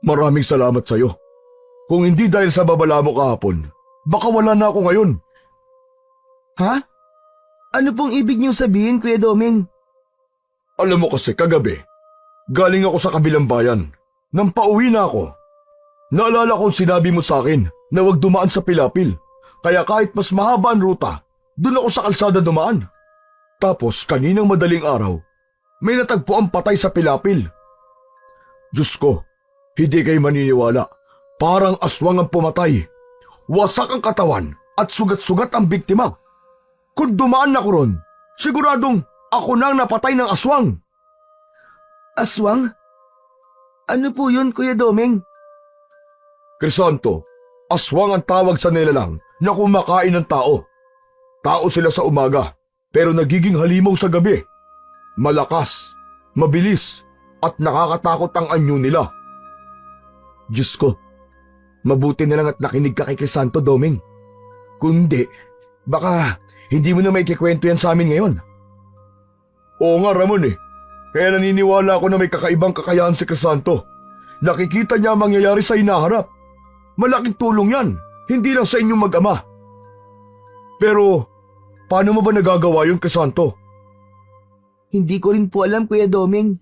maraming salamat sa iyo. Kung hindi dahil sa babala mo kahapon, baka wala na ako ngayon. Ha? Ano pong ibig niyong sabihin, Kuya Doming? Alam mo kasi kagabi, galing ako sa kabilang bayan. Nang pauwi na ako, naalala kong sinabi mo sa akin na huwag dumaan sa Pilapil. Kaya kahit mas mahaba ang ruta, doon ako sa kalsada dumaan. Tapos kaninang madaling araw, may natagpo ang patay sa Pilapil. Diyos ko, hindi kayo maniniwala. Parang aswang ang pumatay. Wasak ang katawan at sugat-sugat ang biktima. Kung dumaan ako ron, siguradong ako nang napatay ng aswang. Aswang? Ano po yun, Kuya Doming? Crisanto, aswang ang tawag sa nilalang na kumakain ng tao. Tao sila sa umaga, pero nagiging halimaw sa gabi. Malakas, mabilis, at nakakatakot ang anyo nila. Diyos ko, mabuti na lang at nakinig ka kay Crisanto, Doming. Kundi, baka hindi mo na may kikwento yan sa amin ngayon. Oo nga, Ramon eh. Kaya naniniwala ako na may kakaibang kakayahan si Crisanto. Nakikita niya ang mangyayari sa hinaharap. Malaking tulong yan, hindi lang sa inyong mag-ama. Pero, paano mo ba nagagawa yun, Crisanto? Hindi ko rin po alam, Kuya Doming.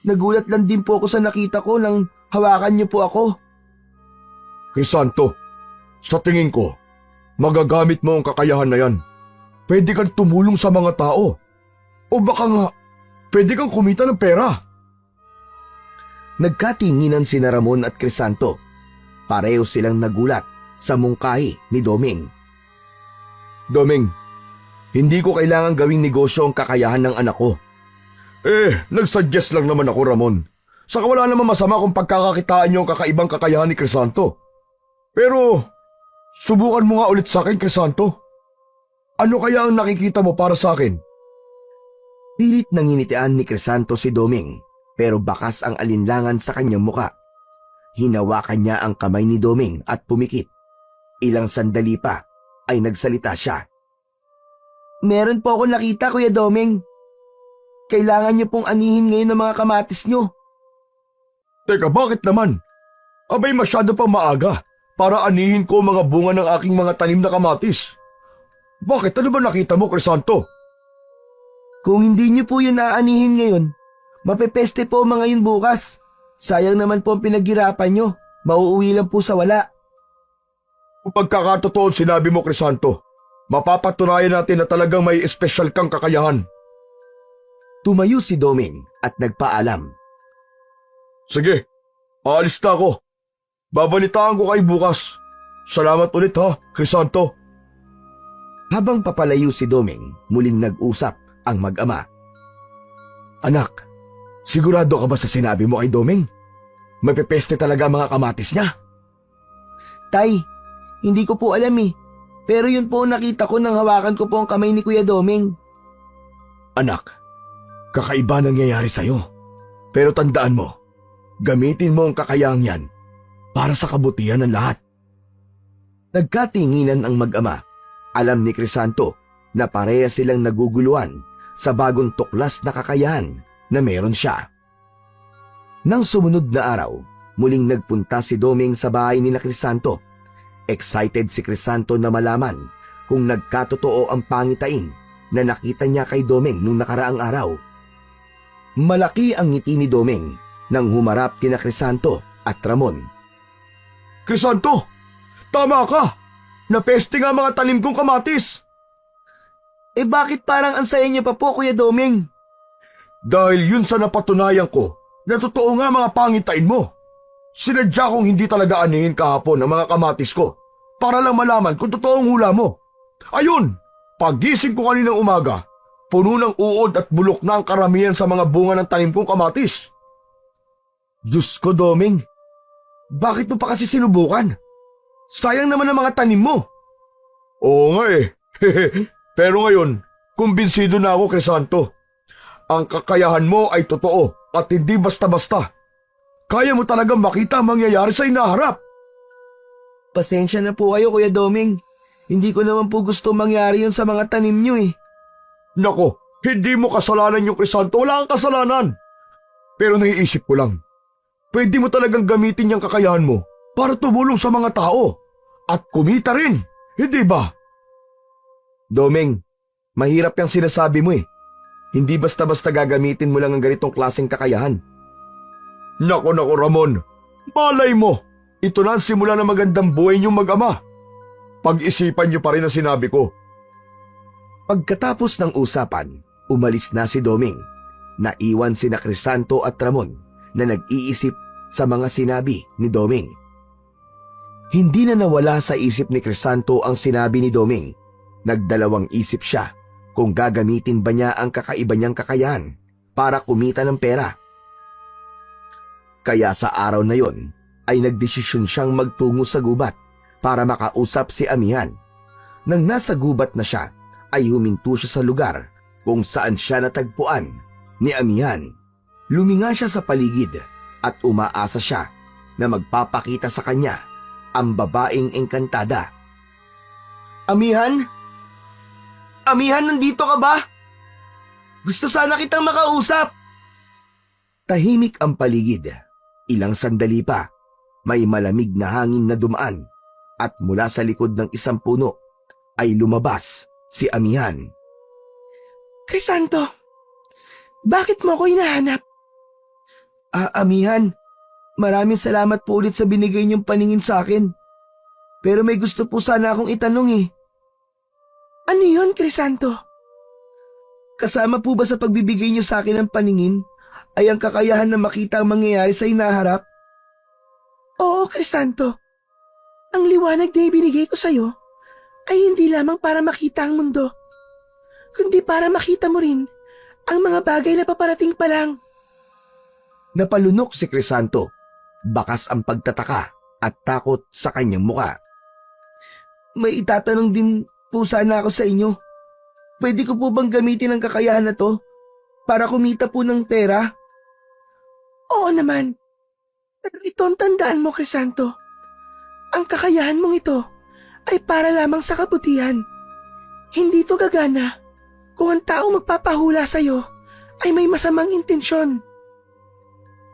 Nagulat lang din po ako sa nakita ko nang hawakan niyo po ako. Crisanto, sa tingin ko, magagamit mo ang kakayahan na yan. Pwede kang tumulong sa mga tao. O baka nga, pwede kang kumita ng pera. Nagkatinginan sina Ramon at Crisanto. Pareho silang nagulat sa mungkahi ni Doming. Doming, hindi ko kailangan gawing negosyo ang kakayahan ng anak ko. Nagsuggest lang naman ako, Ramon. Saka wala naman masama kung pagkakakitaan niyo ang kakaibang kakayahan ni Crisanto. Pero, subukan mo nga ulit sa akin, Crisanto. Ano kaya ang nakikita mo para sa akin? Pilit nanginitian ni Crisanto si Doming, pero bakas ang alinlangan sa kanyang muka. Hinawakan niya ang kamay ni Doming at pumikit. Ilang sandali pa ay nagsalita siya. Meron po ako nakita, Kuya Doming. Kailangan niyo pong anihin ngayon ng mga kamatis niyo. Teka, bakit naman? Abay, masyado pa maaga para anihin ko mga bunga ng aking mga tanim na kamatis. Bakit? Ano ba nakita mo, Crisanto? Kung hindi niyo po yun aanihin ngayon, mapepeste po mga yun bukas. Sayang naman po ang pinaghirapan niyo. Mauuwi lang po sa wala. Kung pagkakatotoo sinabi mo, Crisanto, mapapatunayan natin na talagang may espesyal kang kakayahan. Tumayo si Doming at nagpaalam. Sige, aalis na ako. Babalitaan ko kayo bukas. Salamat ulit ha, Crisanto. Habang papalayo si Doming, muling nag-usap ang mag-ama. Anak, sigurado ka ba sa sinabi mo kay Doming? May pepeste talaga ang mga kamatis niya. Tay, hindi ko po alam eh. Pero yun po ang nakita ko nang hawakan ko po ang kamay ni Kuya Doming. Anak, kakaiba nangyayari sa'yo. Pero tandaan mo, gamitin mo ang kakayahang yan para sa kabutihan ng lahat. Nagkatinginan ang mag-ama. Alam ni Crisanto na pareha silang naguguluhan sa bagong tuklas na kakayahan na meron siya. Nang sumunod na araw, muling nagpunta si Doming sa bahay ni Crisanto. Excited si Crisanto na malaman kung nagkatotoo ang pangitain na nakita niya kay Doming nung nakaraang araw. Malaki ang ngiti ni Doming nang humarap kina Crisanto at Ramon. Crisanto, tama ka! Napeste nga mga tanim kong kamatis! Eh bakit parang ang saya niyo pa po, Kuya Doming? Dahil yun sa napatunayan ko na totoo nga mga pangitain mo. Sinadya kong hindi talaga anihin kahapon ang mga kamatis ko para lang malaman kung totoong hula mo. Ayun, pagising ko kaninang umaga, puno ng uod at bulok na ang karamihan sa mga bunga ng tanim kong kamatis. Diyos ko, Doming, bakit mo pa kasi sinubukan? Sayang naman ang mga tanim mo. Oo nga eh. Pero ngayon, kumbinsido na ako, Crisanto. Ang kakayahan mo ay totoo at hindi basta-basta. Kaya mo talagang makita ang mangyayari sa hinaharap. Pasensya na po kayo, Kuya Doming. Hindi ko naman po gusto mangyari yun sa mga tanim niyo eh. Nako, hindi mo kasalanan yung Crisanto. Wala kang kasalanan. Pero naiisip ko lang, pwede mo talagang gamitin yung kakayahan mo para tumulong sa mga tao at kumita rin, hindi ba? Doming, Mahirap yung sinasabi mo eh. Hindi basta-basta gagamitin mo lang ang ganitong klaseng kakayahan. Nako Ramon, malay mo, ito na ang simula ng magandang buhay niyong mag-ama. Pag-isipan niyo pa rin ang sinabi ko. Pagkatapos ng usapan, umalis na si Doming. Naiwan sina Crisanto at Ramon na nag-iisip sa mga sinabi ni Doming. Hindi na nawala sa isip ni Crisanto ang sinabi ni Doming. Nagdalawang isip siya kung gagamitin ba niya ang kakaiba niyang kakayahan para kumita ng pera. Kaya sa araw na yon ay nagdesisyon siyang magtungo sa gubat para makausap si Amihan. Nang nasa gubat na siya, ay huminto siya sa lugar kung saan siya natagpuan ni Amihan. Luminga siya sa paligid at umaasa siya na magpapakita sa kanya ang babaeng engkantada. Amihan? Amihan, nandito ka ba? Gusto sana kitang makausap. Tahimik ang paligid. Ilang sandali pa, may malamig na hangin na dumaan at mula sa likod ng isang puno ay lumabas si Amihan. Crisanto, bakit mo ako hinahanap? Amihan, maraming salamat po ulit sa binigay niyong paningin sa akin. Pero may gusto po sana akong itanong eh. Ano yun, Crisanto? Kasama po ba sa pagbibigay niyo sa akin ng paningin ay ang kakayahan na makita ang mangyayari sa hinaharap? Oo, Crisanto. Ang liwanag na ibinigay ko sa'yo ay hindi lamang para makita ang mundo, kundi para makita mo rin ang mga bagay na paparating pa lang. Napalunok si Crisanto. Bakas ang pagtataka at takot sa kanyang muka. May itatanong din po sana ako sa inyo. Pwede ko po bang gamitin ang kakayahan na to para kumita po ng pera? Oo naman. Pero ito ang tandaan mo, Crisanto. Ang kakayahan mong ito ay para lamang sa kabutihan. Hindi to gagana kung ang taong magpapahula sa'yo ay may masamang intensyon.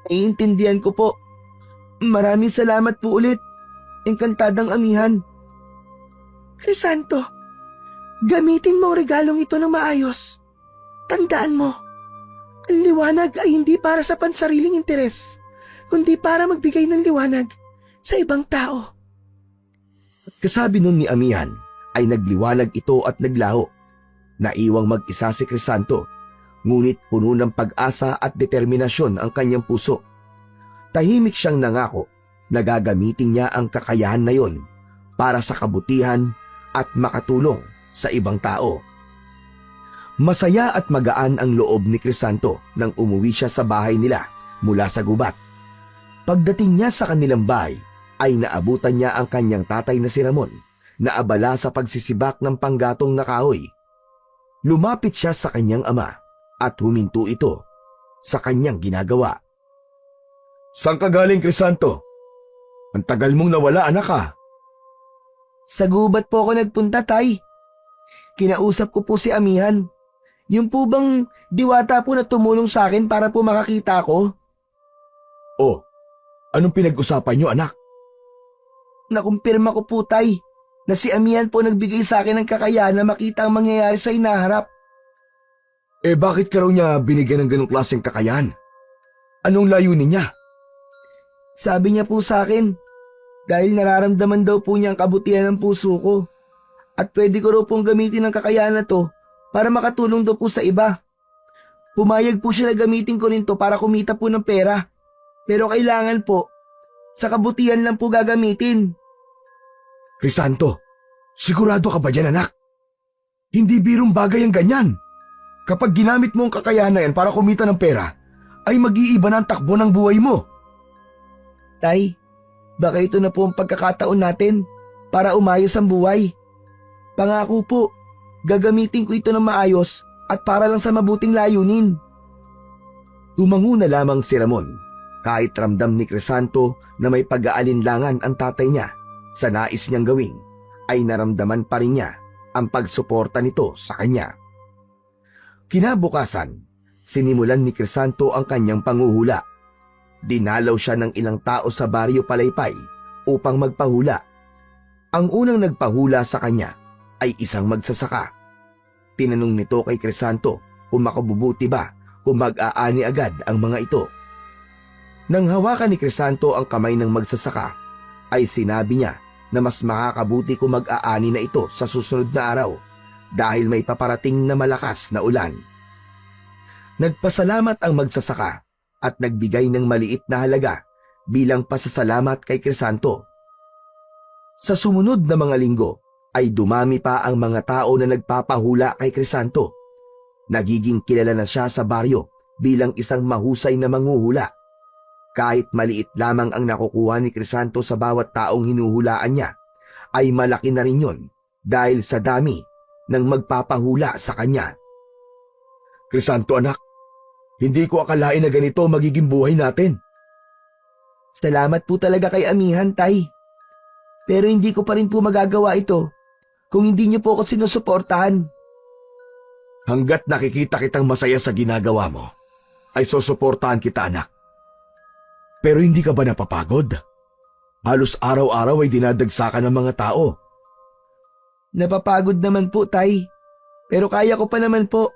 Naiintindihan ko po. Maraming salamat po ulit. Engkantadang Amihan. Crisanto, gamitin mo ang regalong ito ng maayos. Tandaan mo, ang liwanag ay hindi para sa pansariling interes, kundi para magbigay ng liwanag sa ibang tao. Kasabi nun ni Amihan ay nagliwanag ito at naglaho. Naiwang mag-isa si Crisanto, ngunit puno ng pag-asa at determinasyon ang kanyang puso. Tahimik siyang nangako na gagamitin niya ang kakayahan na yon para sa kabutihan at makatulong sa ibang tao. Masaya at magaan ang loob ni Crisanto nang umuwi siya sa bahay nila mula sa gubat. Pagdating niya sa kanilang bahay, ay naabutan niya ang kanyang tatay na si Ramon na abala sa pagsisibak ng panggatong na kahoy. Lumapit siya sa kanyang ama at huminto ito sa kanyang ginagawa. Saan ka galing, Crisanto? Ang tagal mong nawala, anak ka. Sa gubat po ako nagpunta, tay. Kinausap ko po si Amihan. Yung po bang diwata po na tumulong sa akin para po makakita ko? Oh, anong pinag-usapan niyo, anak? Nakumpirma ko po, tay, na si Amihan po nagbigay sa akin ng kakayahan na makita ang mangyayari sa hinaharap. Eh bakit ka raw niya binigyan ng ganong klaseng kakayahan? Anong layunin niya? Sabi niya po sa akin, dahil nararamdaman daw po niya ang kabutihan ng puso ko at pwede ko raw pong gamitin ang kakayahan na to para makatulong daw po sa iba. Pumayag po siya na gamitin ko rin to para kumita po ng pera. Pero kailangan po, sa kabutihan lang po gagamitin. Crisanto, sigurado ka ba dyan, anak? Hindi birong bagay ang ganyan. Kapag ginamit mo ang kakayahan na yan para kumita ng pera, ay mag-iiba na ang takbo ng buhay mo. Tay, baka ito na po ang pagkakataon natin para umayos ang buhay. Pangako po, gagamitin ko ito ng maayos at para lang sa mabuting layunin. Tumango na lamang si Ramon kahit ramdam ni Crisanto na may pag-aalinlangan ang tatay niya sa nais niyang gawin, ay naramdaman pa rin niya ang pagsuporta nito sa kanya. Kinabukasan, sinimulan ni Crisanto ang kanyang panguhula. Dinalaw siya ng ilang tao sa baryo Palaypay upang magpahula. Ang unang nagpahula sa kanya ay isang magsasaka. Tinanong nito kay Crisanto kung makabubuti ba kung mag-aani agad ang mga ito. Nang hawakan ni Crisanto ang kamay ng magsasaka, ay sinabi niya na mas makakabuti kung mag-aani na ito sa susunod na araw dahil may paparating na malakas na ulan. Nagpasalamat ang magsasaka at nagbigay ng maliit na halaga bilang pasasalamat kay Crisanto. Sa sumunod na mga linggo ay dumami pa ang mga tao na nagpapahula kay Crisanto. Nagiging kilala na siya sa baryo bilang isang mahusay na manghuhula. Kahit maliit lamang ang nakukuha ni Crisanto sa bawat taong hinuhulaan niya, ay malaki na rin yun dahil sa dami ng magpapahula sa kanya. Crisanto anak, hindi ko akalain na ganito magiging buhay natin. Salamat po talaga kay Amihan, Tay. Pero hindi ko pa rin po magagawa ito kung hindi niyo po ako sinusuportahan. Hanggat nakikita kitang masaya sa ginagawa mo, ay susuportahan kita anak. Pero hindi ka ba napapagod? Halos araw-araw ay dinadagsakan ng mga tao. Napapagod naman po, Tay. Pero kaya ko pa naman po.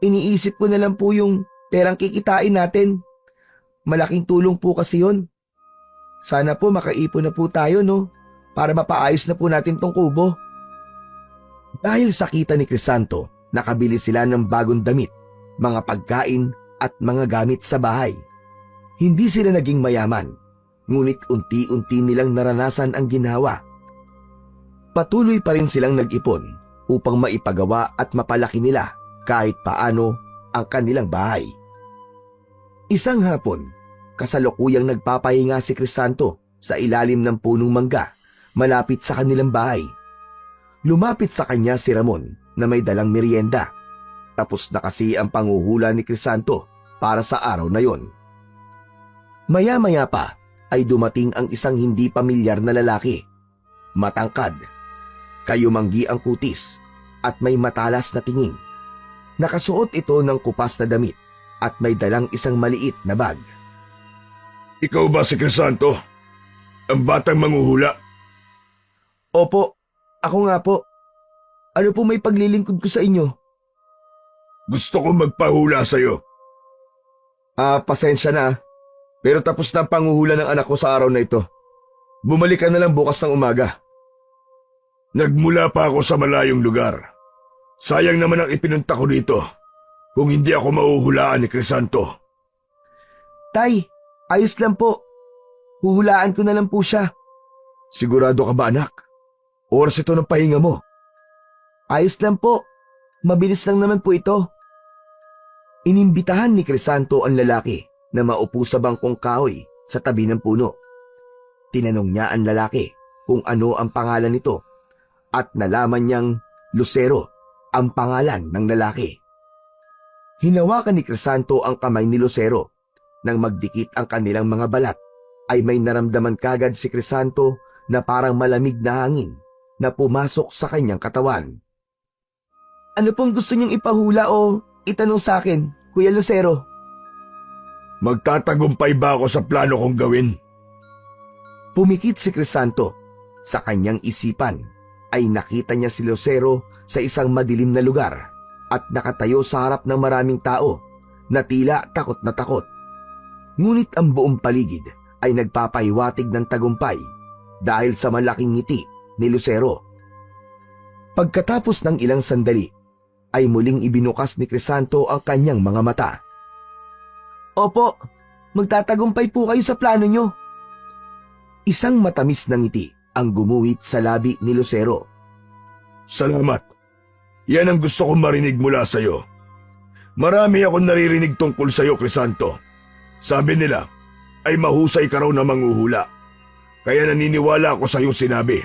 Iniisip ko na lang po yung perang kikitain natin. Malaking tulong po kasi yun. Sana po makaipon na po tayo, no? Para mapaayos na po natin tong kubo. Dahil sa kita ni Crisanto, nakabili sila ng bagong damit, mga pagkain at mga gamit sa bahay. Hindi sila naging mayaman, ngunit unti-unti nilang naranasan ang ginhawa. Patuloy pa rin silang nag-ipon upang maipagawa at mapalaki nila kahit paano ang kanilang bahay. Isang hapon, kasalukuyang nagpapahinga si Crisanto sa ilalim ng punong mangga malapit sa kanilang bahay. Lumapit sa kanya si Ramon na may dalang merienda. Tapos na kasi ang panguhula ni Crisanto para sa araw na yon. Maya-maya pa ay dumating ang isang hindi pamilyar na lalaki. Matangkad, kayumanggi ang kutis at may matalas na tingin. Nakasuot ito ng kupas na damit at may dalang isang maliit na bag. Ikaw ba si Crisanto? Ang batang manghuhula? Opo, ako nga po. Ano po may paglilingkod ko sa inyo? Gusto ko magpahula sa'yo. Pasensya na. Pero tapos na ang panguhula ng anak ko sa araw na ito. Bumalik ka na lang bukas ng umaga. Nagmula pa ako sa malayong lugar. Sayang naman ang ipinunta ko dito kung hindi ako mahuhulaan ni Crisanto. Tay, ayos lang po. Huhulaan ko na lang po siya. Sigurado ka ba anak? Oras ito ng pahinga mo. Ayos lang po. Mabilis lang naman po ito. Inimbitahan ni Crisanto ang lalaki na maupo sa bangkong kahoy sa tabi ng puno. Tinanong niya ang lalaki kung ano ang pangalan nito at nalaman niyang Lucero ang pangalan ng lalaki. Hinawakan ni Crisanto ang kamay ni Lucero. Nang magdikit ang kanilang mga balat ay may naramdaman kagad si Crisanto na parang malamig na hangin na pumasok sa kanyang katawan. Ano pong gusto niyong ipahula o itanong sa akin, Kuya Lucero? Magtatagumpay ba ako sa plano kong gawin? Pumikit si Crisanto. Sa kanyang isipan ay nakita niya si Lucero sa isang madilim na lugar at nakatayo sa harap ng maraming tao na tila takot na takot. Ngunit ang buong paligid ay nagpapahiwatig ng tagumpay dahil sa malaking ngiti ni Lucero. Pagkatapos ng ilang sandali, ay muling ibinukas ni Crisanto ang kanyang mga mata. Opo, magtatagumpay po kayo sa plano nyo. Isang matamis na ngiti ang gumuhit sa labi ni Lucero. Salamat. Yan ang gusto kong marinig mula sa'yo. Marami akong naririnig tungkol sa'yo, Crisanto. Sabi nila, ay mahusay ka raw na manghuhula. Kaya naniniwala ako sa iyong sinabi.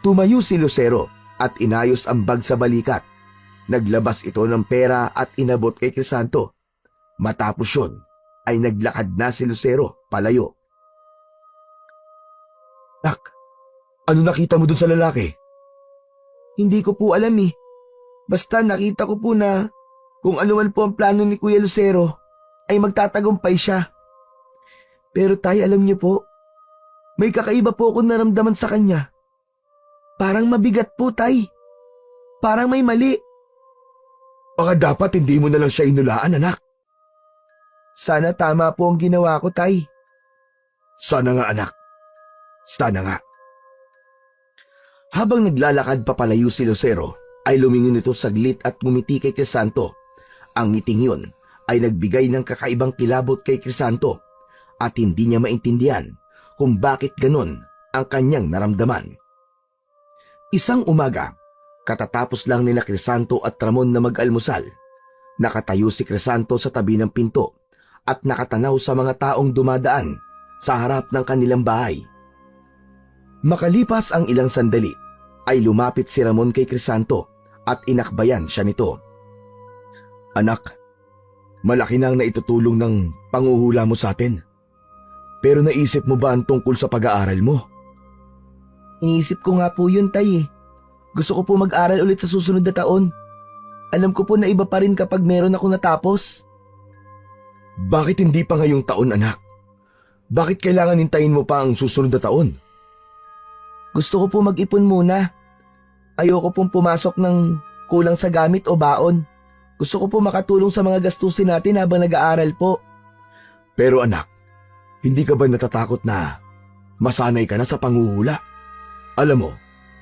Tumayo si Lucero at inayos ang bag sa balikat. Naglabas ito ng pera at inabot kay Crisanto. Matapos yun, ay naglakad na si Lucero palayo. Nak, ano nakita mo dun sa lalaki? Hindi ko po alam eh. Basta nakita ko po na kung ano man po ang plano ni Kuya Lucero ay magtatagumpay siya. Pero tay, alam niyo po, may kakaiba po akong naramdaman sa kanya. Parang mabigat po, tay. Parang may mali. Baka dapat hindi mo na lang siya inulaan, anak. Sana tama po ang ginawa ko, Tay. Sana nga, anak. Sana nga. Habang naglalakad papalayo si Lucero, ay lumingon ito saglit at ngumiti kay Crisanto. Ang ngiting yun ay nagbigay ng kakaibang kilabot kay Crisanto at hindi niya maintindihan kung bakit ganun ang kanyang naramdaman. Isang umaga, katatapos lang nila Crisanto at Ramon na mag-almusal, nakatayo si Crisanto sa tabi ng pinto at nakatanaw sa mga taong dumadaan sa harap ng kanilang bahay. Makalipas ang ilang sandali, ay lumapit si Ramon kay Crisanto at inakbayan siya nito. Anak, malaki na ang naitutulong ng panguhula mo sa atin. Pero naisip mo ba ang tungkol sa pag-aaral mo? Iniisip ko nga po yun, Tay. Gusto ko po mag-aral ulit sa susunod na taon. Alam ko po na iba pa rin kapag meron akong natapos. Bakit hindi pa ngayong taon, anak? Bakit kailangan hintayin mo pa ang susunod na taon? Gusto ko po mag-ipon muna. Ayoko pong pumasok ng kulang sa gamit o baon. Gusto ko po makatulong sa mga gastusin natin habang nag-aaral po. Pero anak, hindi ka ba natatakot na masanay ka na sa panguhula? Alam mo,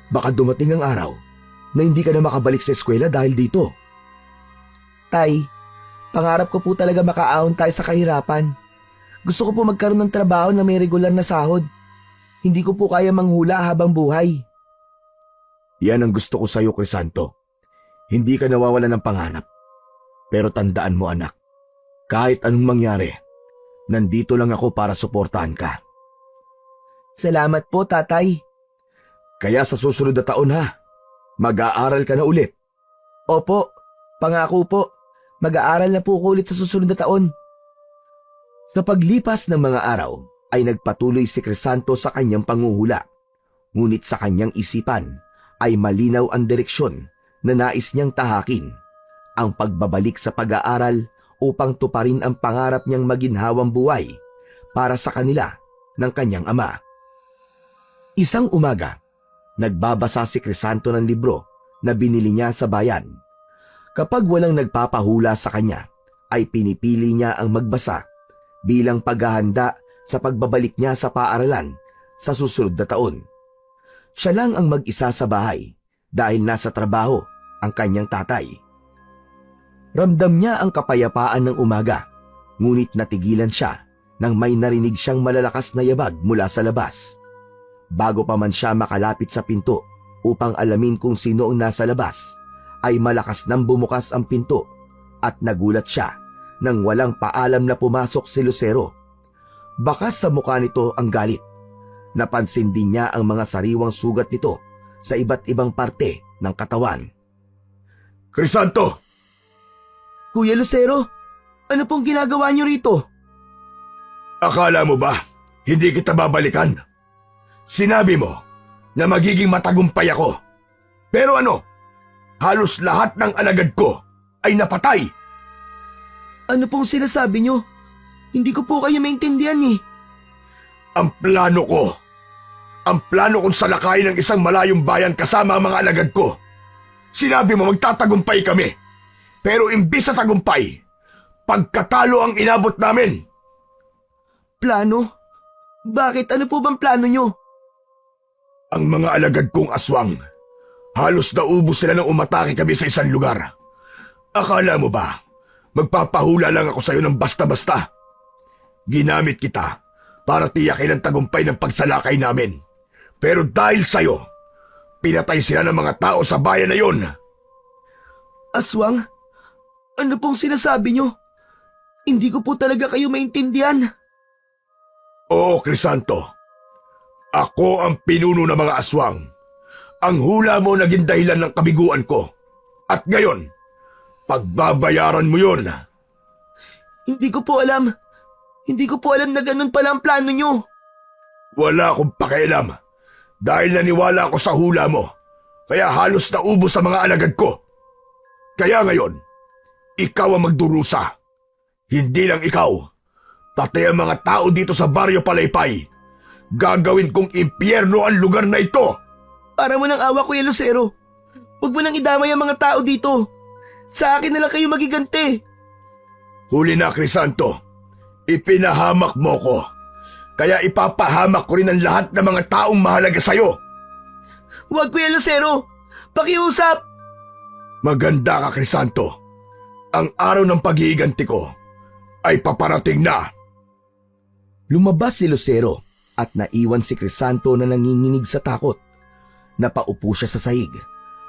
baka dumating ang araw na hindi ka na makabalik sa eskwela dahil dito. Tay, pangarap ko po talaga makaahon tayo sa kahirapan. Gusto ko po magkaroon ng trabaho na may regular na sahod. Hindi ko po kaya manghula habang buhay. Yan ang gusto ko sa iyo, Crisanto. Hindi ka nawawala ng pangarap. Pero tandaan mo, anak, kahit anong mangyari, nandito lang ako para suportahan ka. Salamat po, Tatay. Kaya sa susunod na taon ha, mag-aaral ka na ulit. Opo, pangako po. Mag-aaral na po ako ulit sa susunod na taon. Sa paglipas ng mga araw, ay nagpatuloy si Crisanto sa kanyang panguhula. Ngunit sa kanyang isipan ay malinaw ang direksyon na nais niyang tahakin, ang pagbabalik sa pag-aaral upang tuparin ang pangarap niyang maginhawang buhay para sa kanila ng kanyang ama. Isang umaga, nagbabasa si Crisanto ng libro na binili niya sa bayan. Kapag walang nagpapahula sa kanya, ay pinipili niya ang magbasa bilang paghahanda sa pagbabalik niya sa paaralan sa susunod na taon. Siya lang ang mag-isa sa bahay dahil nasa trabaho ang kanyang tatay. Ramdam niya ang kapayapaan ng umaga, ngunit natigilan siya nang may narinig siyang malalakas na yabag mula sa labas. Bago pa man siya makalapit sa pinto upang alamin kung sino ang nasa labas, ay malakas nang bumukas ang pinto at nagulat siya nang walang paalam na pumasok si Lucero. Bakas sa mukha nito ang galit. Napansin din niya ang mga sariwang sugat nito sa iba't ibang parte ng katawan. Crisanto! Kuya Lucero, ano pong ginagawa niyo rito? Akala mo ba hindi kita babalikan? Sinabi mo na magiging matagumpay ako. Pero ano? Halos lahat ng alagad ko ay napatay. Ano pong sinasabi niyo? Hindi ko po kayo maintindihan eh. Ang plano kong salakayin ng isang malayong bayan kasama ang mga alagad ko. Sinabi mo magtatagumpay kami. Pero imbis sa tagumpay, pagkatalo ang inabot namin. Plano? Bakit? Ano po bang plano niyo? Ang mga alagad kong aswang, halos naubos sila nang umatake kami sa isang lugar. Akala mo ba, magpapahula lang ako sa iyo ng basta-basta? Ginamit kita para tiyakin ang tagumpay ng pagsalakay namin. Pero dahil sa'yo, pinatay sila ng mga tao sa bayan na yon. Aswang? Ano pong sinasabi niyo? Hindi ko po talaga kayo maintindihan. Oo, Crisanto. Ako ang pinuno ng mga aswang. Ang hula mo naging dahilan ng kabiguan ko. At ngayon, pagbabayaran mo yon. Hindi ko po alam. Hindi ko po alam na ganun pala ang plano niyo. Wala akong pakialam. Dahil naniwala ako sa hula mo. Kaya halos naubos sa mga alagad ko. Kaya ngayon, ikaw ang magdurusa. Hindi lang ikaw. Pati ang mga tao dito sa Baryo Palaypay. Gagawin kong impyerno ang lugar na ito. Para mo ng awa, Kuya Lucero. Huwag mo nang idamay ang mga tao dito. Sa akin na lang kayo magiganti. Huli na, Crisanto. Ipinahamak mo ko. Kaya ipapahamak ko rin ang lahat ng mga taong mahalaga sa'yo. Huwag, Kuya Lucero. Pakiusap. Maganda ka, Crisanto. Ang araw ng paghihiganti ko ay paparating na. Lumabas si Lucero at naiwan si Crisanto na nanginginig sa takot. Napaupo siya sa sahig.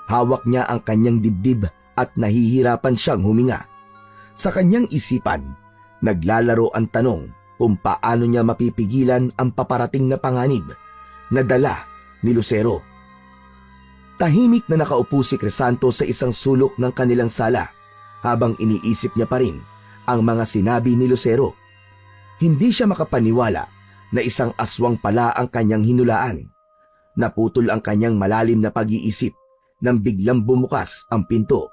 Hawak niya ang kanyang dibdib at nahihirapan siyang huminga. Sa kanyang isipan, naglalaro ang tanong kung paano niya mapipigilan ang paparating na panganib na dala ni Lucero. Tahimik na nakaupo si Crisanto sa isang sulok ng kanilang sala habang iniisip niya pa rin ang mga sinabi ni Lucero. Hindi siya makapaniwala na isang aswang pala ang kanyang hinulaan. Naputol ang kanyang malalim na pag-iisip nang biglang bumukas ang pinto.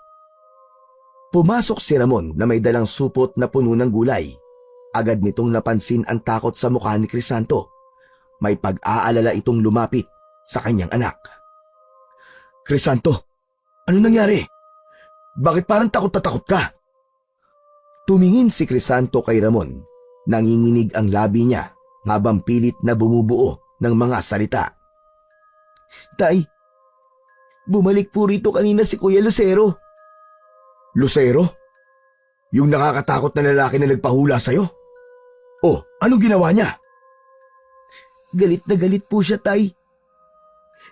Pumasok si Ramon na may dalang supot na puno ng gulay. Agad nitong napansin ang takot sa mukha ni Crisanto. May pag-aalala itong lumapit sa kanyang anak. Crisanto, ano nangyari? Bakit parang takot na takot ka? Tumingin si Crisanto kay Ramon. Nanginginig ang labi niya habang pilit na bumubuo ng mga salita. Tay, bumalik po rito kanina si Kuya Lucero. Lucero? Yung nakakatakot na lalaki na nagpahula sa'yo? Oh, anong ginawa niya? Galit na galit po siya, Tay.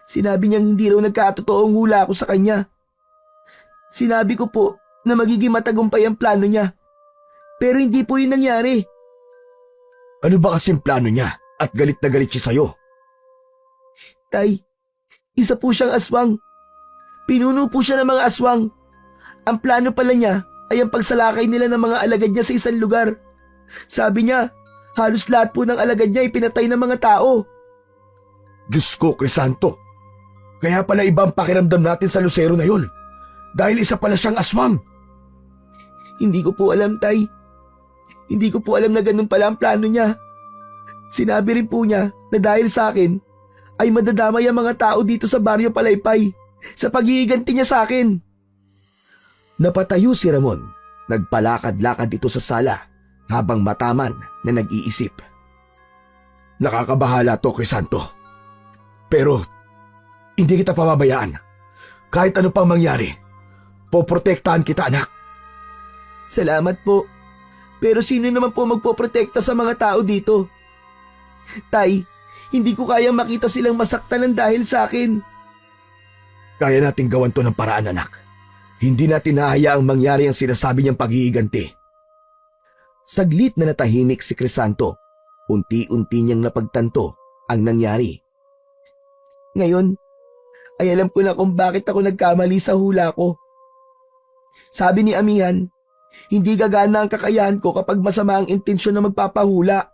Sinabi niyang hindi raw nagkatotoong hula ako sa kanya. Sinabi ko po na magiging matagumpay ang plano niya. Pero hindi po yun nangyari. Ano ba kasing plano niya at galit na galit siya sa'yo? Tay, isa po siyang aswang. Pinuno po siya ng mga aswang. Ang plano pala niya ay ang pagsalakay nila ng mga alagad niya sa isang lugar. Sabi niya, halos lahat po ng alagad niya ay pinatay ng mga tao. Diyos ko, Crisanto. Kaya pala ibang pakiramdam natin sa Lucero na yun. Dahil isa pala siyang aswang. Hindi ko po alam, Tay. Hindi ko po alam na ganun pala ang plano niya. Sinabi rin po niya na dahil sa akin, ay madadamay ang mga tao dito sa Baryo Palaypay sa paghihiganti niya sa akin. Napatayo si Ramon. Nagpalakad-lakad ito sa sala habang mataman na nag-iisip. Nakakabahala to, Crisanto. Pero, hindi kita pababayaan. Kahit ano pang mangyari, poprotektahan kita, anak. Salamat po. Pero sino naman po magpoprotekta sa mga tao dito? Tay, hindi ko kayang makita silang masaktan ng dahil sa akin. Kaya nating gawan to ng paraan, anak. Hindi natin nahayaang mangyari ang sinasabi niyang paghihiganti. Saglit na natahimik si Crisanto. Unti-unti niyang napagtanto ang nangyari. Ngayon, ay alam ko na kung bakit ako nagkamali sa hula ko. Sabi ni Amihan, hindi gagana ang kakayahan ko kapag masama ang intensyon na magpapahula.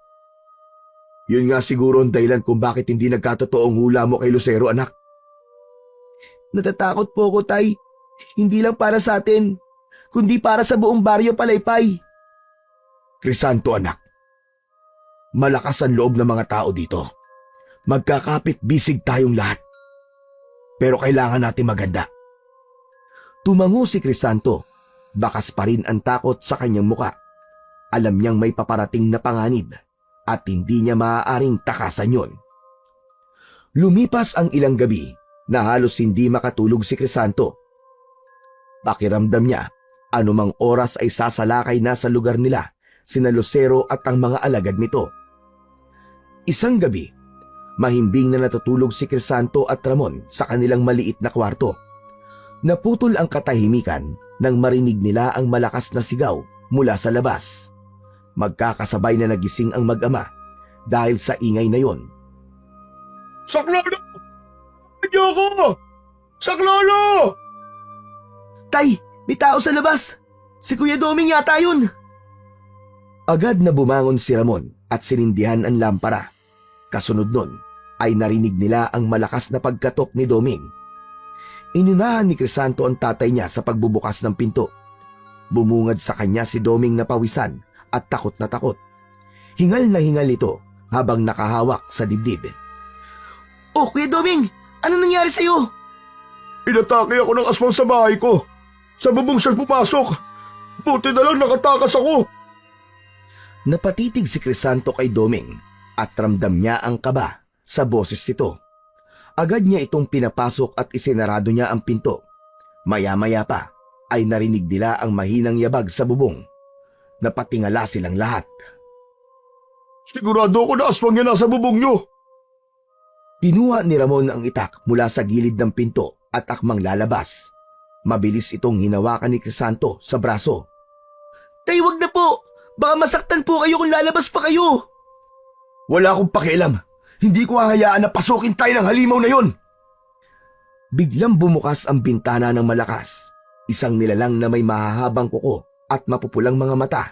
Yun nga siguro ang dahilan kung bakit hindi nagkatotoong hula mo kay Lucero, anak. Natatakot po ako, Tay. Hindi lang para sa atin, kundi para sa buong Baryo Palaypay. Crisanto, anak. Malakas ang loob ng mga tao dito. Magkakapit-bisig tayong lahat. Pero kailangan natin maganda. Tumango si Crisanto. Bakas pa rin ang takot sa kanyang muka. Alam niyang may paparating na panganib at hindi niya maaaring takasan yon. Lumipas ang ilang gabi na halos hindi makatulog si Crisanto. Pakiramdam niya, anumang oras ay sasalakay na sa lugar nila sina Lucero at ang mga alagad nito. Isang gabi, mahimbing na natutulog si Crisanto at Ramon sa kanilang maliit na kwarto. Naputol ang katahimikan nang marinig nila ang malakas na sigaw mula sa labas. Magkakasabay na nagising ang mag-ama dahil sa ingay na yon. Saklolo! Medyo ako! Saklolo! Tay, may tao sa labas. Si Kuya Doming yata yun. Agad na bumangon si Ramon at sinindihan ang lampara. Kasunod nun ay narinig nila ang malakas na pagkatok ni Doming. Inunahan ni Crisanto ang tatay niya sa pagbubukas ng pinto. Bumungad sa kanya si Doming na pawisan at takot na takot. Hingal na hingal ito habang nakahawak sa dibdib. Oh, Kuya Doming, ano nangyari sa'yo? Inatake ako ng aswang sa bahay ko. Sa bubong siya pumasok. Buti na lang nakatakas ako. Napatitig si Crisanto kay Doming at ramdam niya ang kaba sa boses nito. Agad niya itong pinapasok at isinarado niya ang pinto. Maya-maya pa ay narinig nila ang mahinang yabag sa bubong. Napatingala silang lahat. Sigurado ako na aswang yan nasa bubong niyo. Kinuha ni Ramon ang itak mula sa gilid ng pinto at akmang lalabas. Mabilis itong hinawakan ni Crisanto sa braso. Tay, wag na po! Baka masaktan po kayo kung lalabas pa kayo! Wala akong pakialam. Hindi ko hahayaan na pasukin tayo ng halimaw na yon. Biglang bumukas ang bintana ng malakas. Isang nilalang na may mahahabang kuko at mapupulang mga mata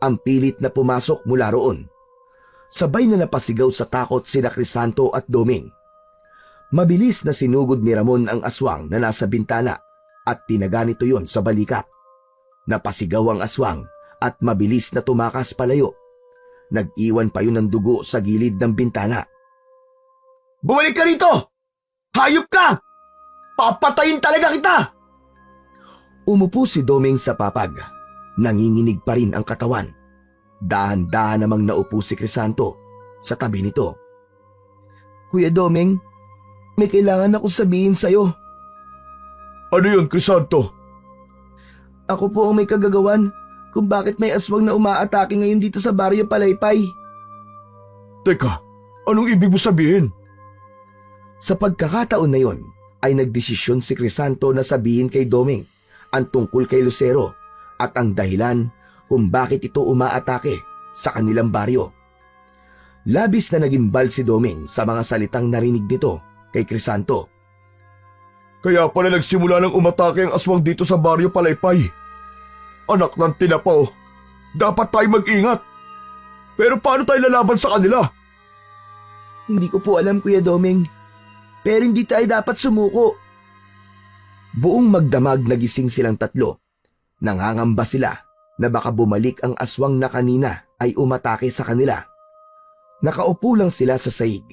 ang pilit na pumasok mula roon. Sabay na napasigaw sa takot sina Crisanto at Doming. Mabilis na sinugod ni Ramon ang aswang na nasa bintana at tinaga nito yon sa balikat. Napasigaw ang aswang at mabilis na tumakas palayo. Nag-iwan pa yun ng dugo sa gilid ng bintana. Bumalik ka rito! Hayop ka! Papatayin talaga kita! Umupo si Doming sa papag. Nanginginig pa rin ang katawan. Dahan-dahan namang naupo si Crisanto sa tabi nito. Kuya Doming, may kailangan akong sabihin sa'yo. Ano yun, Crisanto? Ako po ang may kagagawan kung bakit may aswang na umaatake ngayon dito sa Baryo Palaypay. Teka, anong ibig mo sabihin? Sa pagkakataon na yon, ay nagdesisyon si Crisanto na sabihin kay Doming ang tungkol kay Lucero at ang dahilan kung bakit ito umaatake sa kanilang baryo. Labis na nagimbal si Doming sa mga salitang narinig nito kay Crisanto. Kaya pala nagsimula ng umatake ang aswang dito sa Baryo Palaypay. Anak ng tinapaw, dapat tayo mag-ingat. Pero paano tayo lalaban sa kanila? Hindi ko po alam, Kuya Doming. Pero hindi tayo dapat sumuko. Buong magdamag nagising silang tatlo. Nangangamba sila na baka bumalik ang aswang na kanina ay umatake sa kanila. Nakaupo lang sila sa saig.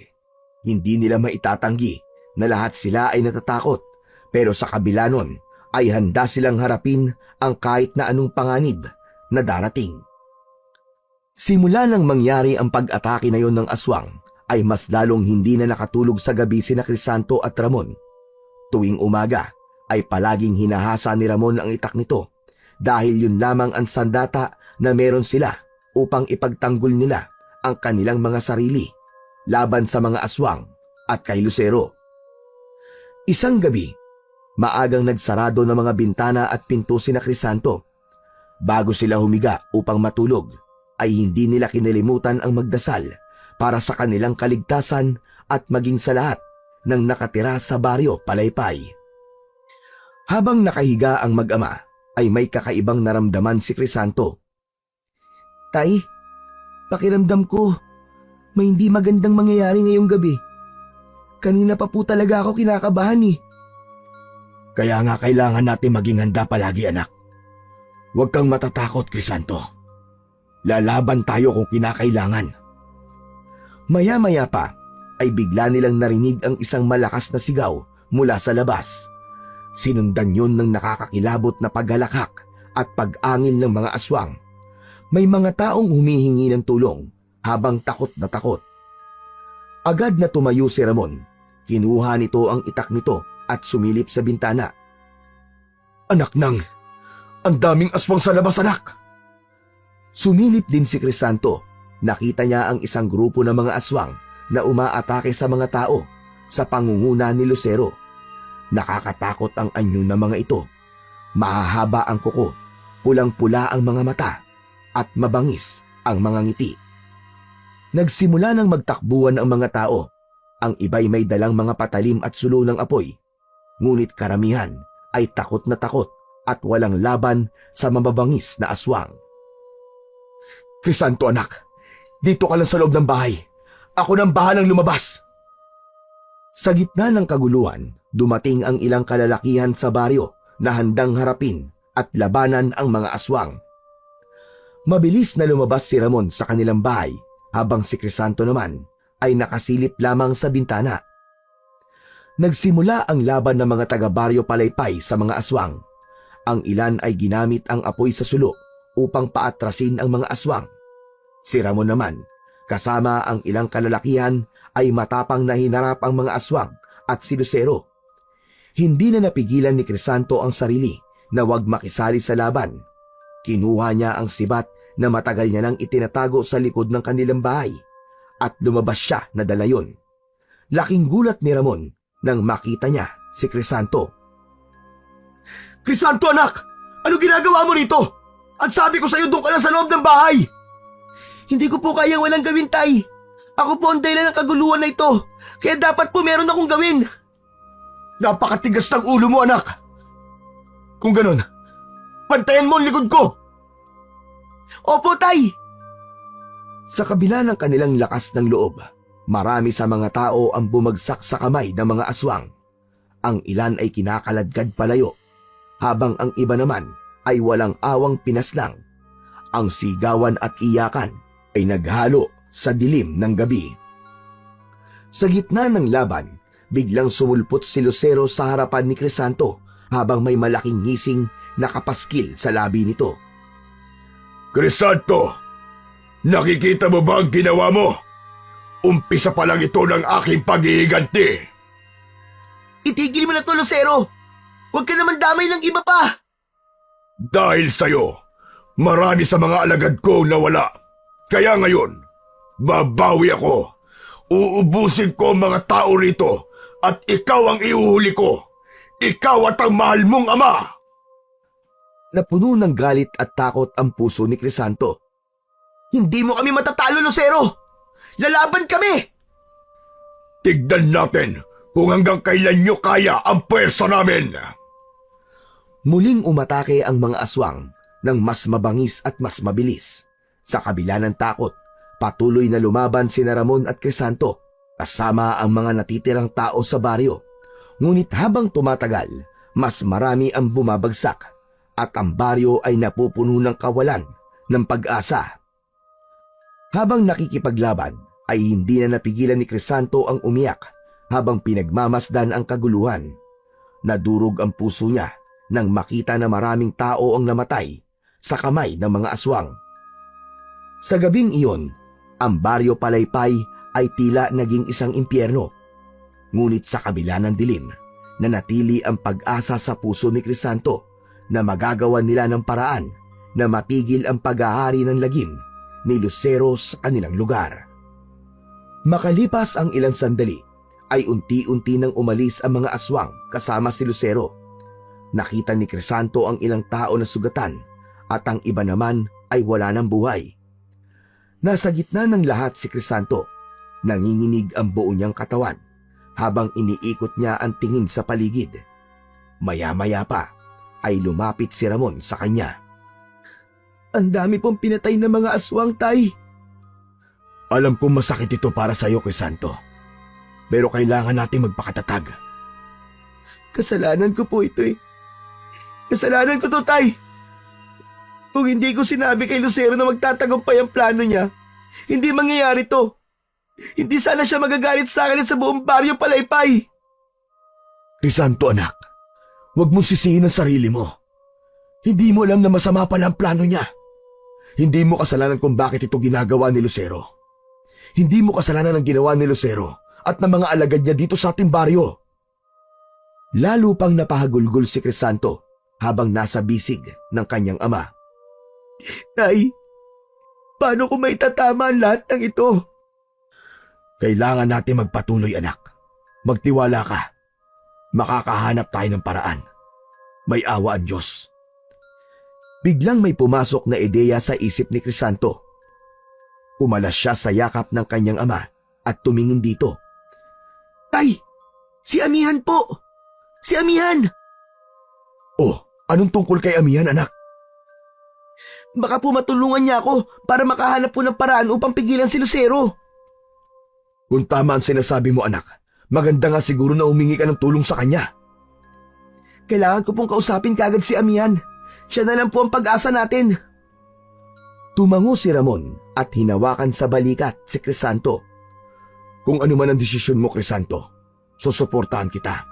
Hindi nila maitatanggi na lahat sila ay natatakot, pero sa kabila nun ay handa silang harapin ang kahit na anong panganib na darating. Simula nang mangyari ang pag-atake na yon ng aswang, ay mas lalong hindi na nakatulog sa gabi sina Crisanto at Ramon. Tuwing umaga ay palaging hinahasa ni Ramon ang itak nito dahil yun lamang ang sandata na meron sila upang ipagtanggol nila ang kanilang mga sarili laban sa mga aswang at kay Lucero. Isang gabi, maagang nagsarado ng mga bintana at pinto sina Crisanto. Bago sila humiga upang matulog, ay hindi nila kinalimutan ang magdasal para sa kanilang kaligtasan at maging sa lahat ng nakatira sa Baryo Palaypay. Habang nakahiga ang mag-ama, ay may kakaibang naramdaman si Crisanto. Tay, pakiramdam ko, may hindi magandang mangyayari ngayong gabi. Kanina pa po talaga ako kinakabahan eh. Kaya nga kailangan natin maging handa palagi, anak. Huwag kang matatakot, Crisanto. Lalaban tayo kung kinakailangan. Maya-maya pa ay bigla nilang narinig ang isang malakas na sigaw mula sa labas. Sinundan yun ng nakakakilabot na paghalakhak at pag-angin ng mga aswang. May mga taong humihingi ng tulong habang takot na takot. Agad na tumayo si Ramon. Kinuha nito ang itak nito at sumilip sa bintana. Anak nang, ang daming aswang sa labas, anak! Sumilip din si Crisanto. Nakita niya ang isang grupo ng mga aswang na umaatake sa mga tao sa pangunguna ni Lucero. Nakakatakot ang anyo ng mga ito. Mahahaba ang kuko, pulang-pula ang mga mata, at mabangis ang mga ngiti. Nagsimula ng magtakbuhan ang mga tao. Ang iba'y may dalang mga patalim at sulo ng apoy. Ngunit karamihan ay takot na takot at walang laban sa mababangis na aswang. Crisanto, anak! Dito ka lang sa loob ng bahay. Ako nang bahalang lumabas. Sa gitna ng kaguluhan, dumating ang ilang kalalakihan sa baryo na handang harapin at labanan ang mga aswang. Mabilis na lumabas si Ramon sa kanilang bahay habang si Crisanto naman ay nakasilip lamang sa bintana. Nagsimula ang laban ng mga taga-baryo Palaypay sa mga aswang. Ang ilan ay ginamit ang apoy sa sulo upang paatrasin ang mga aswang. Si Ramon naman, kasama ang ilang kalalakihan, ay matapang na hinarap ang mga aswang at si Lucero. Hindi na napigilan ni Crisanto ang sarili na huwag makisali sa laban. Kinuha niya ang sibat na matagal niya nang itinatago sa likod ng kanilang bahay at lumabas siya na dala yun. Laking gulat ni Ramon nang makita niya si Crisanto. Crisanto, anak! Ano ginagawa mo rito? At sabi ko sa'yo, doon ka lang sa loob ng bahay! Hindi ko po kayang walang gawin, Tay. Ako po ang dahilan ng kaguluhan na ito. Kaya dapat po meron akong gawin. Napakatigas ng ulo mo, anak! Kung ganun, pantayan mo ang likod ko! Opo, Tay. Sa kabila ng kanilang lakas ng loob, marami sa mga tao ang bumagsak sa kamay ng mga aswang. Ang ilan ay kinakaladkad palayo, habang ang iba naman ay walang awang pinaslang. Ang sigawan at iyakan ay naghalo sa dilim ng gabi. Sa gitna ng laban, biglang sumulpot si Lucero sa harapan ni Crisanto habang may malaking ngising na kapaskil sa labi nito. Crisanto, nakikita mo ba ang ginawa mo? Umpisa pa lang ito ng aking pag-iiganti. Itigil mo na to, Lucero. Huwag ka naman damay ng iba pa. Dahil sa'yo, marami sa mga alagad ko nawala. Kaya ngayon, babawi ako. Uubusin ko ang mga tao rito at ikaw ang iuhuli ko. Ikaw at ang mahal mong ama. Napuno ng galit at takot ang puso ni Crisanto. Hindi mo kami matatalo, Lucero. Lalaban kami! Tignan natin kung hanggang kailan nyo kaya ang pwersa namin. Muling umatake ang mga aswang ng mas mabangis at mas mabilis. Sa kabila ng takot, patuloy na lumaban sina Ramon at Crisanto kasama ang mga natitirang tao sa baryo. Ngunit habang tumatagal, mas marami ang bumabagsak at ang baryo ay napupuno ng kawalan ng pag-asa. Habang nakikipaglaban, ay hindi na napigilan ni Crisanto ang umiyak habang pinagmamasdan ang kaguluhan. Nadurog ang puso niya nang makita na maraming tao ang namatay sa kamay ng mga aswang. Sa gabing iyon, ang baryo Palaypay ay tila naging isang impyerno. Ngunit sa kabila ng dilim, nanatili ang pag-asa sa puso ni Crisanto na magagawa nila ng paraan na matigil ang pag-ahari ng lagim ni Lucero sa kanilang lugar. Makalipas ang ilang sandali, ay unti-unti nang umalis ang mga aswang kasama si Lucero. Nakita ni Crisanto ang ilang tao na sugatan at ang iba naman ay wala ng buhay. Nasa gitna ng lahat si Crisanto, nanginginig ang buo niyang katawan habang iniikot niya ang tingin sa paligid. Maya-maya pa ay lumapit si Ramon sa kanya. Ang dami pong pinatay ng mga aswang, Tay. Alam kong masakit ito para sa iyo, Crisanto. Pero kailangan natin magpakatatag. Kasalanan ko po ito eh. Kasalanan ko to, Tay. Kung hindi ko sinabi kay Lucero na magtatagumpay ang plano niya, hindi mangyayari to. Hindi sana siya magagalit sa akin at sa buong baryo Palaypay. Crisanto, anak, huwag mong sisihin ang sarili mo. Hindi mo alam na masama pala ang plano niya. Hindi mo kasalanan kung bakit ito ginagawa ni Lucero. Hindi mo kasalanan ang ginawa ni Lucero at ng mga alagad niya dito sa ating baryo. Lalo pang napahagulgol si Crisanto habang nasa bisig ng kanyang ama. Tay, paano ko maitatama ang lahat ng ito? Kailangan natin magpatuloy, anak. Magtiwala ka. Makakahanap tayo ng paraan. May awa ang Diyos. Biglang may pumasok na ideya sa isip ni Crisanto. Umalas siya sa yakap ng kanyang ama at tumingin dito. Tay, si Amihan po! Si Amihan! Oh, anong tungkol kay Amihan, anak? Baka po matulungan niya ako para makahanap po ng paraan upang pigilan si Lucero. Kung tama ang sinasabi mo, anak, maganda nga siguro na humingi ka ng tulong sa kanya. Kailangan ko pong kausapin kagad si Amihan. Siya na lang po ang pag-asa natin. Tumango si Ramon at hinawakan sa balikat si Crisanto. Kung ano man ang desisyon mo, Crisanto, susuportahan kita.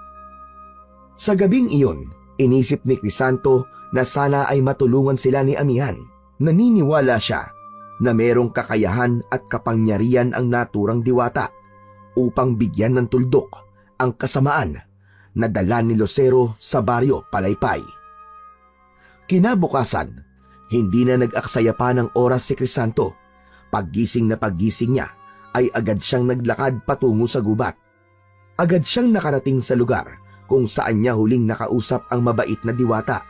Sa gabing iyon, inisip ni Crisanto na sana ay matulungan sila ni Amihan. Naniniwala siya na merong kakayahan at kapangyarihan ang naturang diwata upang bigyan ng tuldok ang kasamaan na dala ni Lucero sa baryo Palaypay. Kinabukasan, hindi na nag-aksaya pa ng oras si Crisanto. Paggising na paggising niya ay agad siyang naglakad patungo sa gubat. Agad siyang nakarating sa lugar kung saan niya huling nakausap ang mabait na diwata.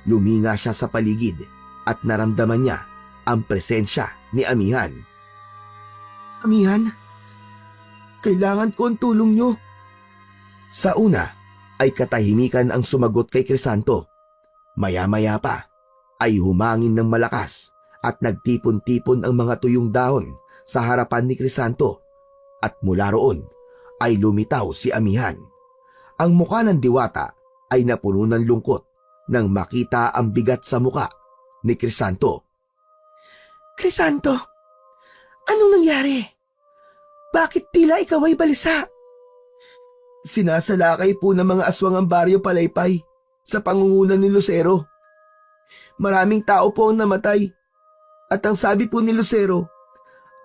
Luminga siya sa paligid at naramdaman niya ang presensya ni Amihan. Amihan, kailangan ko ang tulong niyo. Sa una ay katahimikan ang sumagot kay Crisanto. Maya-maya pa ay humangin ng malakas at nagtipon-tipon ang mga tuyong dahon sa harapan ni Crisanto at mula roon ay lumitaw si Amihan. Ang mukha ng diwata ay napuno ng lungkot nang makita ang bigat sa muka ni Crisanto. Crisanto, anong nangyari? Bakit tila ikaw ay balisa? Sinasalakay po ng mga aswang ang baryo Palaypay sa pangunguna ni Lucero. Maraming tao po ang namatay at ang sabi po ni Lucero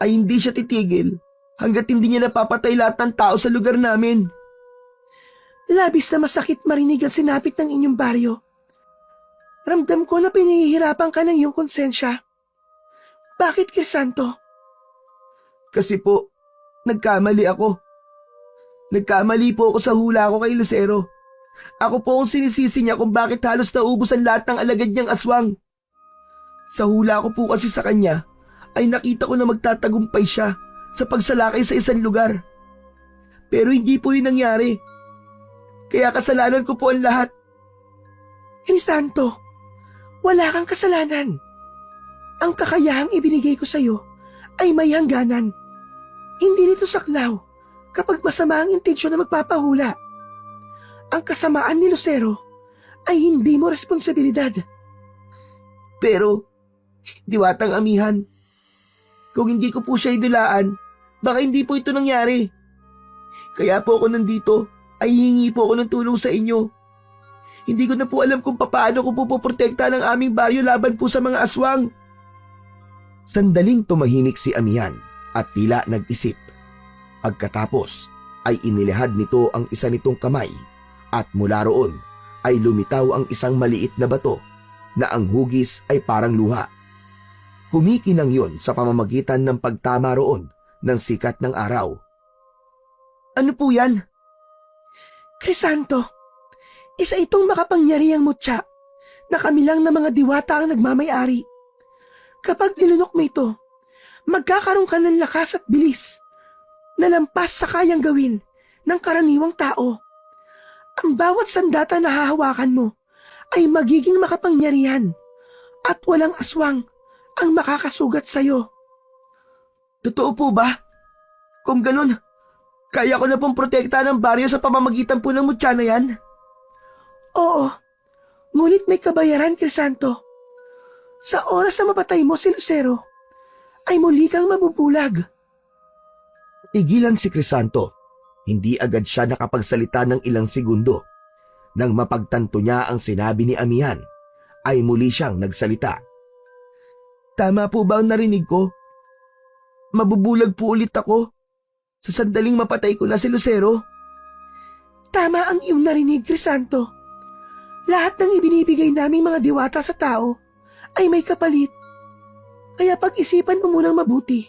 ay hindi siya titigil hanggat hindi niya napapatay lahat ng tao sa lugar namin. Labis na masakit marinig ang sinapit ng inyong baryo. Ramdam ko na pinahihirapan ka ng iyong konsensya. Bakit, Crisanto? Kasi po, nagkamali ako. Nagkamali po ako sa hula ko kay Lucero. Ako po ang sinisisi niya kung bakit halos naubos ang lahat ng alagad niyang aswang. Sa hula ko po kasi sa kanya, ay nakita ko na magtatagumpay siya sa pagsalakay sa isang lugar. Pero hindi po yun nangyari. Kaya kasalanan ko po ang lahat. Crisanto, wala kang kasalanan. Ang kakayahang ibinigay ko sa iyo ay may hangganan. Hindi nito saklaw kapag masama ang intensyon na magpapahula. Ang kasamaan ni Lucero ay hindi mo responsibilidad. Pero, diwatang Amihan, kung hindi ko po siya idulaan, baka hindi po ito nangyari. Kaya po ako nandito ay hihingi po ako ng tulong sa inyo. Hindi ko na po alam kung paano ko po poprotekta ng aming baryo laban po sa mga aswang. Sandaling tumahimik si Amihan at tila nag-isip. Pagkatapos ay inilihad nito ang isa nitong kamay at mula roon ay lumitaw ang isang maliit na bato na ang hugis ay parang luha. Humikinang yon sa pamamagitan ng pagtama roon ng sikat ng araw. Ano po yan? Crisanto, isa itong makapangyarihang mutya na kami lang na mga diwata ang nagmamay-ari. Kapag nilunok mo ito, magkakaroon ka ng lakas at bilis na lampas sa kayang gawin ng karaniwang tao. Ang bawat sandata na hahawakan mo ay magiging makapangyarihan at walang aswang ang makakasugat sa'yo. Totoo po ba? Kung ganun, kaya ko na pong protekta ng baryo sa pamamagitan po ng mutya na yan? Oo, ngunit may kabayaran, Crisanto. Sa oras na mapatay mo si Lucero, ay muli kang mabubulag. Tigilan si Crisanto. Hindi agad siya nakapagsalita ng ilang segundo. Nang mapagtanto niya ang sinabi ni Amihan, ay muli siyang nagsalita. Tama po ba ang narinig ko? Mabubulag po ulit ako sa sandaling mapatay ko na si Lucero? Tama ang iyong narinig, Crisanto. Lahat ng ibinibigay naming mga diwata sa tao ay may kapalit. Kaya pag-isipan mo munang mabuti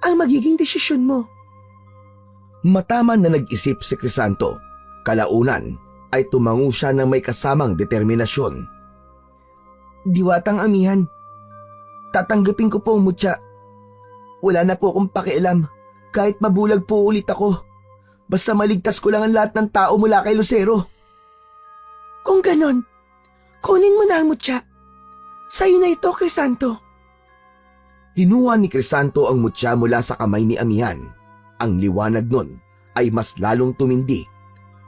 ang magiging desisyon mo. Mataman na nag-isip si Crisanto. Kalaunan ay tumango siya ng may kasamang determinasyon. Diwatang Amihan, tatanggapin ko po ang mutya. Wala na po akong pakialam kahit mabulag po ulit ako. Basta maligtas ko lang ang lahat ng tao mula kay Lucero. Kung ganon, kunin mo na ang mutya. Sa'yo na ito, Crisanto. Kinuha ni Crisanto ang mutya mula sa kamay ni Amihan. Ang liwanag nun ay mas lalong tumindi.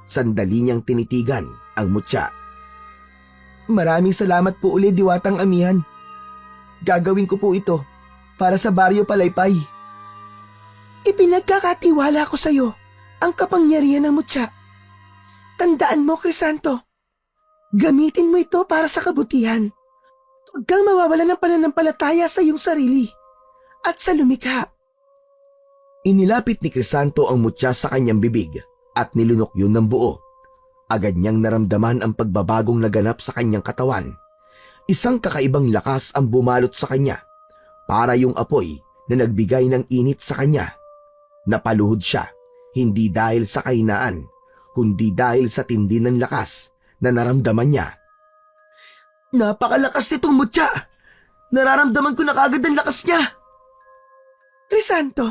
Sandali niyang tinitigan ang mutya. Maraming salamat po ulit, Diwatang Amihan. Gagawin ko po ito para sa baryo Palaypay. Ipinagkakatiwala ko sa'yo ang kapangyarihan ng mutya. Tandaan mo, Crisanto, gamitin mo ito para sa kabutihan. Huwag kang mawawala ng pananampalataya sa iyong sarili at sa lumikha. Inilapit ni Crisanto ang mutya sa kanyang bibig at nilunok yun ng buo. Agad niyang naramdaman ang pagbabagong naganap sa kanyang katawan. Isang kakaibang lakas ang bumalot sa kanya, para yung apoy na nagbigay ng init sa kanya. Napaluhod siya, hindi dahil sa kahinaan, kundi dahil sa tindi ng lakas na naramdaman niya. Napakalakas nitong mutya! Nararamdaman ko na kagad ang lakas niya! Crisanto,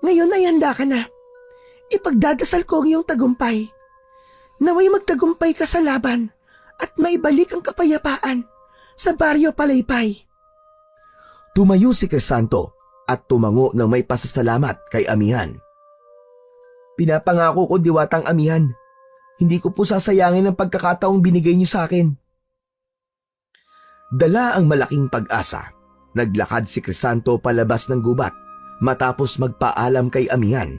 ngayon ay handa ka na. Ipagdadasal ko ang iyong tagumpay. Naway magtagumpay ka sa laban at maibalik ang kapayapaan sa Baryo Palaypay. Tumayo si Crisanto at tumango ng may pasasalamat kay Amihan. Pinapangako ko, diwatang Amihan, hindi ko po sasayangin ang pagkakataong binigay niyo sa akin. Dala ang malaking pag-asa. Naglakad si Crisanto palabas ng gubat matapos magpaalam kay Amihan.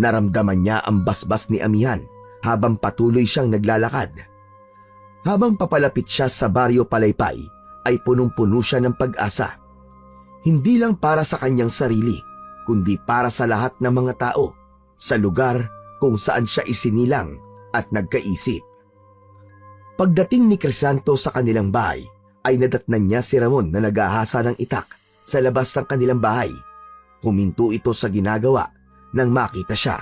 Naramdaman niya ang basbas ni Amihan habang patuloy siyang naglalakad. Habang papalapit siya sa Baryo Palaypay ay punong-puno siya ng pag-asa. Hindi lang para sa kanyang sarili, kundi para sa lahat ng mga tao sa lugar kung saan siya isinilang at nagkaisip. Pagdating ni Crisanto sa kanilang bahay, ay nadatnan niya si Ramon na naghahasa ng itak sa labas ng kanilang bahay. Huminto ito sa ginagawa nang makita siya.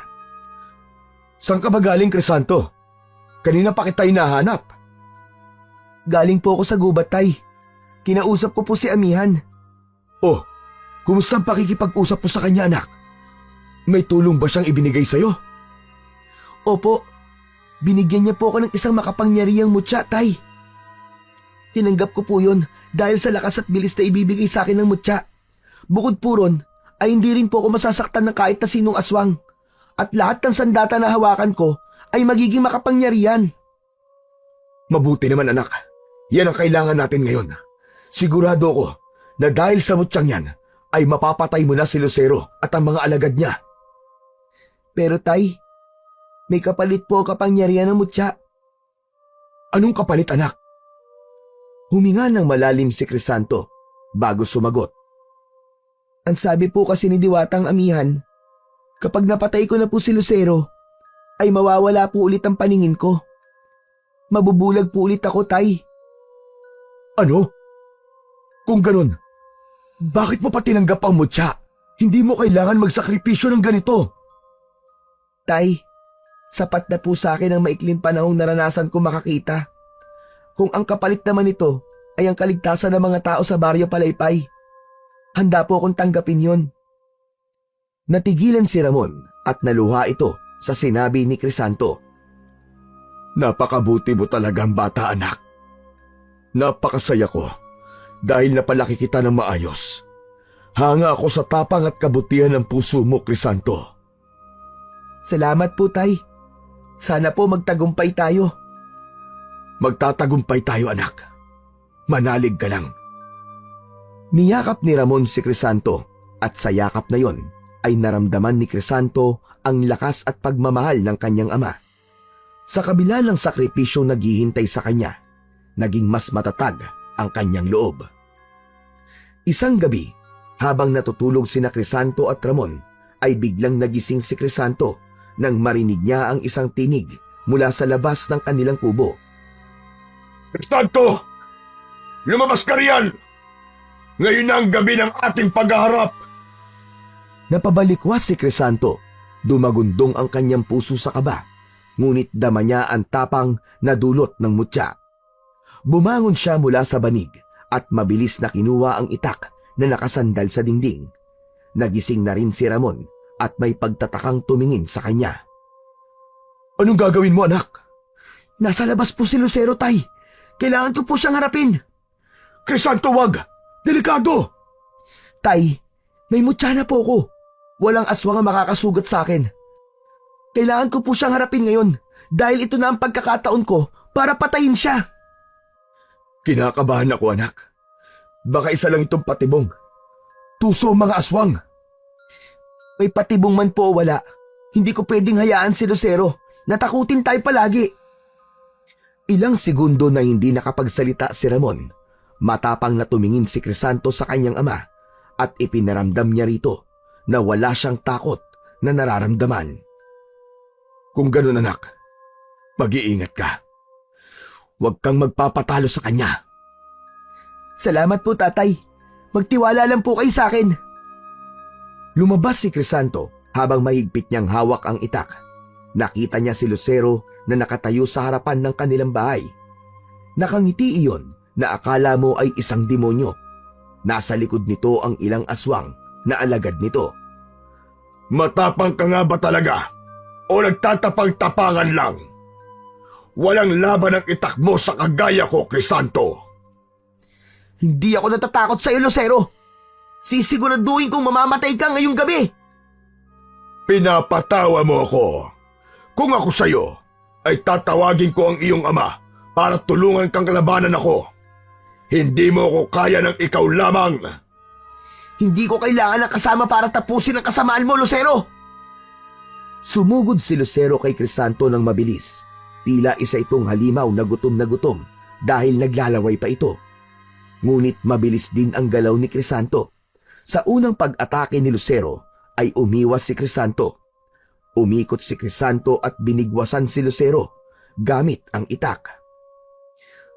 Saan ka ba galing, Crisanto? Kanina pa kita hinahanap. Galing po ako sa gubat, Tay. Kinausap ko po si Amihan. Oh, kumusta ang pakikipag-usap mo sa kanya, anak? May tulong ba siyang ibinigay sa'yo? Opo, binigyan niya po ako ng isang makapangyarihang mutya, Tay. Tinanggap ko po yun dahil sa lakas at bilis na ibibigay sa akin ng mutya. Bukod po ron, ay hindi rin po ako masasaktan ng kahit na sinong aswang. At lahat ng sandata na hawakan ko ay magiging makapangyarihan. Mabuti naman, anak. Yan ang kailangan natin ngayon. Sigurado ko na dahil sa mutyang yan, ay mapapatay mo na si Lucero at ang mga alagad niya. Pero Tay, may kapalit po ang kapangyarihan ng mutya. Anong kapalit, anak? Huminga ng malalim si Crisanto bago sumagot. Ang sabi po kasi ni Diwatang Amihan, kapag napatay ko na po si Lucero, ay mawawala po ulit ang paningin ko. Mabubulag po ulit ako, Tay. Ano? Kung ganun, bakit mo pa tinanggap ang mutya? Hindi mo kailangan magsakripisyo ng ganito. Tay, sapat na po sa akin ang maikling panahong naranasan ko makakita. Kung ang kapalit naman ito ay ang kaligtasan ng mga tao sa Baryo Palaypay, handa po akong tanggapin yon. Natigilan si Ramon at naluha ito sa sinabi ni Crisanto. Napakabuti mo talagang bata, anak. Napakasaya ko dahil napalaki kita ng maayos. Hanga ako sa tapang at kabutihan ng puso mo, Crisanto. Salamat po, Tay. Sana po magtagumpay tayo. Magtatagumpay tayo, anak. Manalig ka lang. Niyakap ni Ramon si Crisanto at sa yakap na yon ay naramdaman ni Crisanto ang lakas at pagmamahal ng kanyang ama. Sa kabila ng sakripisyong naghihintay sa kanya, naging mas matatag ang kanyang loob. Isang gabi, habang natutulog sina Crisanto at Ramon, ay biglang nagising si Crisanto nang marinig niya ang isang tinig mula sa labas ng kanilang kubo. Crisanto! Lumabas ka riyan! Ngayon na ang gabi ng ating paghaharap! Napabalikwas si Crisanto. Dumagundong ang kanyang puso sa kaba, ngunit dama niya ang tapang na dulot ng mutya. Bumangon siya mula sa banig at mabilis na kinuha ang itak na nakasandal sa dingding. Nagising na rin si Ramon at may pagtatakang tumingin sa kanya. Anong gagawin mo, anak? Nasa labas po si Lucero, Tay. Kailangan ko po siyang harapin. Crisanto, wag! Delikado! Tay, may mutya na po ako. Walang aswang ang makakasugat sa akin. Kailangan ko po siyang harapin ngayon dahil ito na ang pagkakataon ko para patayin siya. Kinakabahan ako, anak. Baka isa lang itong patibong. Tuso ang mga aswang. May patibong man po o wala, Hindi ko pwedeng hayaan si Lucero. Natakutin tayo palagi. Ilang segundo na hindi nakapagsalita si Ramon, matapang na tumingin si Crisanto sa kanyang ama at ipinaramdam niya rito na wala siyang takot na nararamdaman. Kung ganun anak, mag-iingat ka. Huwag kang magpapatalo sa kanya. Salamat po, tatay. Magtiwala lang po kayo sa akin. Lumabas si Crisanto habang mahigpit niyang hawak ang itak. Nakita niya si Lucero na nakatayo sa harapan ng kanilang bahay. Nakangiti iyon na akala mo ay isang demonyo. Nasa likod nito ang ilang aswang na alagad nito. Matapang ka nga ba talaga? O nagtatapang-tapangan lang? Walang laban ang itak mo sa kagaya ko, Crisanto. Hindi ako natatakot sa iyo, Lucero. Sisiguraduhin kong mamamatay ka ngayong gabi. Pinapatawa mo ako. Kung ako sa'yo, ay tatawagin ko ang iyong ama para tulungan kang kalabanan ako. Hindi mo ako kaya ng ikaw lamang. Hindi ko kailangan ng kasama para tapusin ang kasamaan mo, Lucero. Sumugod si Lucero kay Crisanto ng mabilis. Tila isa itong halimaw na gutom dahil naglalaway pa ito. Ngunit mabilis din ang galaw ni Crisanto. Sa unang pag-atake ni Lucero ay umiwas si Crisanto. Umikot si Crisanto at binigwasan si Lucero gamit ang itak.